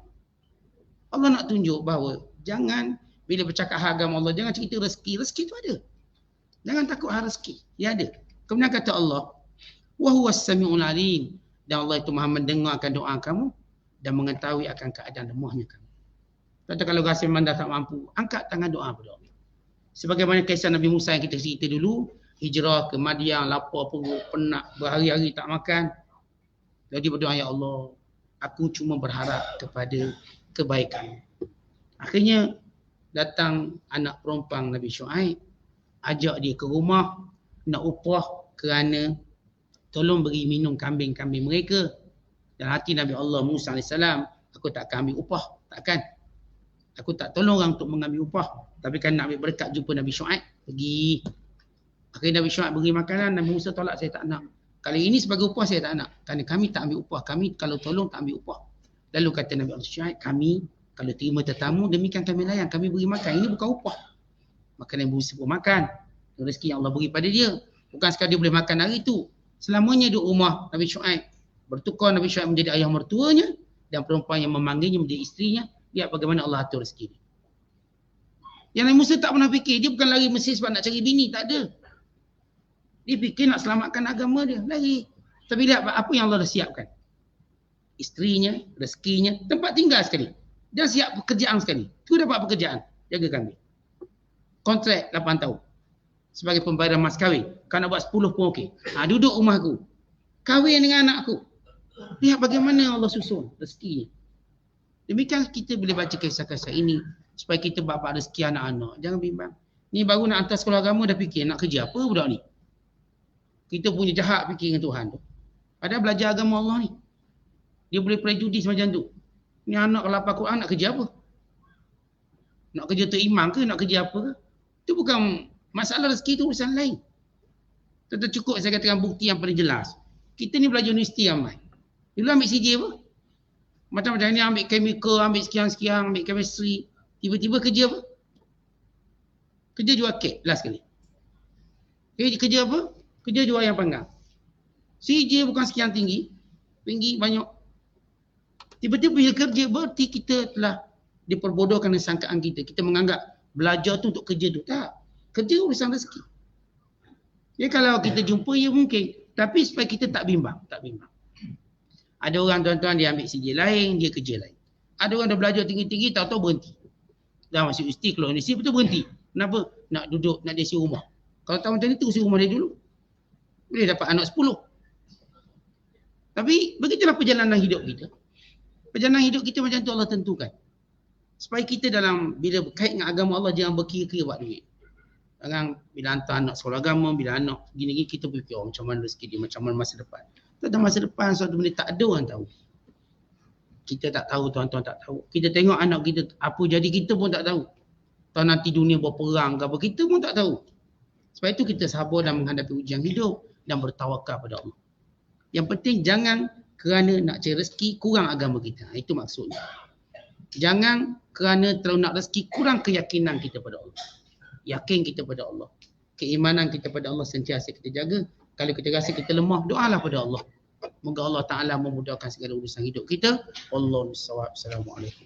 Allah nak tunjuk bahawa jangan bila bercakap agama Allah, jangan cerita rezeki. Rezeki tu ada. Jangan takut hal rezeki. Dia ada. Kemudian kata Allah, wa huwas samiul alim. Dan Allah itu Maha mendengarkan doa kamu dan mengetahui akan keadaan lemahnya kamu. Kata kalau rasa memang dah tak mampu, angkat tangan doa pada Allah. Sebagaimana kisah Nabi Musa yang kita cerita dulu, hijrah ke Madian, lapar perut, penat, berhari-hari tak makan. Jadi berdoa, ya Allah, aku cuma berharap kepada kebaikan. Akhirnya datang anak perompang Nabi Syuaib, ajak dia ke rumah nak upah kerana tolong beri minum kambing-kambing mereka. Dan hati Nabi Allah Musa AS, aku tak akan ambil upah, takkan. Aku tak tolong orang untuk mengambil upah. Tapi kan nak ambil berkat jumpa Nabi Syuaib, pergi. Akhirnya Nabi Syuaib beri makanan, Nabi Musa tolak, saya tak nak. Kali ini sebagai upah saya tak nak. Kerana kami tak ambil upah. Kami kalau tolong tak ambil upah. Lalu kata Nabi Allah Syuaib, kami Kalau terima tetamu, demikian kami layan. Kami beri makan. Ini bukan upah. Makanan yang berusaha makan. Rezeki yang Allah beri pada dia. Bukan sekadar dia boleh makan hari itu. Selamanya duduk rumah Nabi Syuaib. Bertukar Nabi Syuaib menjadi ayah mertuanya. Dan perempuan yang memanggilnya menjadi isterinya. Lihat bagaimana Allah atur rezeki dia. Yang Nabi Musa tak pernah fikir. Dia bukan lari Mesir sebab nak cari bini. Tak ada. Dia fikir nak selamatkan agama dia. Lari. Tapi lihat apa yang Allah dah siapkan. Isterinya, rezekinya, tempat tinggal sekali. Dan siap pekerjaan sekali. Tu dapat pekerjaan. Jaga kambing. Kontrak 8 tahun. Sebagai pembayaran mas kahwin. Kalau nak buat 10 pun okey. Duduk rumah aku. Kahwin dengan anak aku. Lihat bagaimana Allah susun rezekinya. Demikian kita boleh baca kisah-kisah ini. Supaya kita bapak rezeki anak-anak. Jangan bimbang. Ni baru nak hantar sekolah agama dah fikir nak kerja apa budak ni. Kita punya jahat fikir dengan Tuhan tu. Padahal belajar agama Allah ni. Dia boleh prejudis macam tu. Ni anak kalau hafal Quran nak kerja apa? Nak kerja tu imam ke? Nak kerja apa ke? Itu bukan masalah rezeki, tu urusan lain. Tentu cukup saya katakan bukti yang paling jelas. Kita ni belajar universiti ramai. Dulu ambil CJ apa? Macam-macam ni ambil chemical, ambil sekian-sekian, ambil chemistry. Tiba-tiba kerja apa? Kerja jual kek, last sekali. Kerja apa? Kerja jual ayam panggang. CJ bukan sekian tinggi. Tinggi banyak. Tiba-tiba bila kerja berarti kita telah diperbodohkan dengan sangkaan kita. Kita menganggap belajar tu untuk kerja tu. Tak. Kerja urusan rezeki. Ya kalau kita jumpa ya mungkin. Tapi supaya kita tak bimbang. Tak bimbang. Ada orang tuan-tuan dia ambil CJ lain, dia kerja lain. Ada orang dah belajar tinggi-tinggi, tahu-tahu berhenti. Dah masuk universiti, keluar universiti, betul berhenti. Kenapa? Nak duduk, nak desi rumah. Kalau tahu macam ni, terus rumah dia dulu. Boleh dapat anak 10. Tapi begitulah perjalanan hidup kita. Perjalanan hidup kita macam tu Allah tentukan. Supaya kita dalam, bila berkait dengan agama Allah, jangan berkira-kira buat duit. Jangan bila hantar anak sekolah agama, bila anak gini-gini, kita fikir macam mana rezeki dia, macam mana masa depan. Tentang masa depan, suatu benda tak ada orang tahu. Kita tak tahu, tuan-tuan tak tahu. Kita tengok anak kita, apa jadi kita pun tak tahu. Tahu nanti dunia berperang ke apa, kita pun tak tahu. Sebab itu kita sabar dan menghadapi ujian hidup dan bertawakal pada Allah. Yang penting jangan kerana nak cari rezeki kurang agama kita. Itu maksudnya. Jangan kerana terlalu nak rezeki kurang keyakinan kita pada Allah. Yakin kita pada Allah. Keimanan kita pada Allah sentiasa kita jaga. Kalau kita rasa kita lemah, doalah pada Allah. Moga Allah Ta'ala memudahkan segala urusan hidup kita. Wallahu a'lam. Assalamualaikum.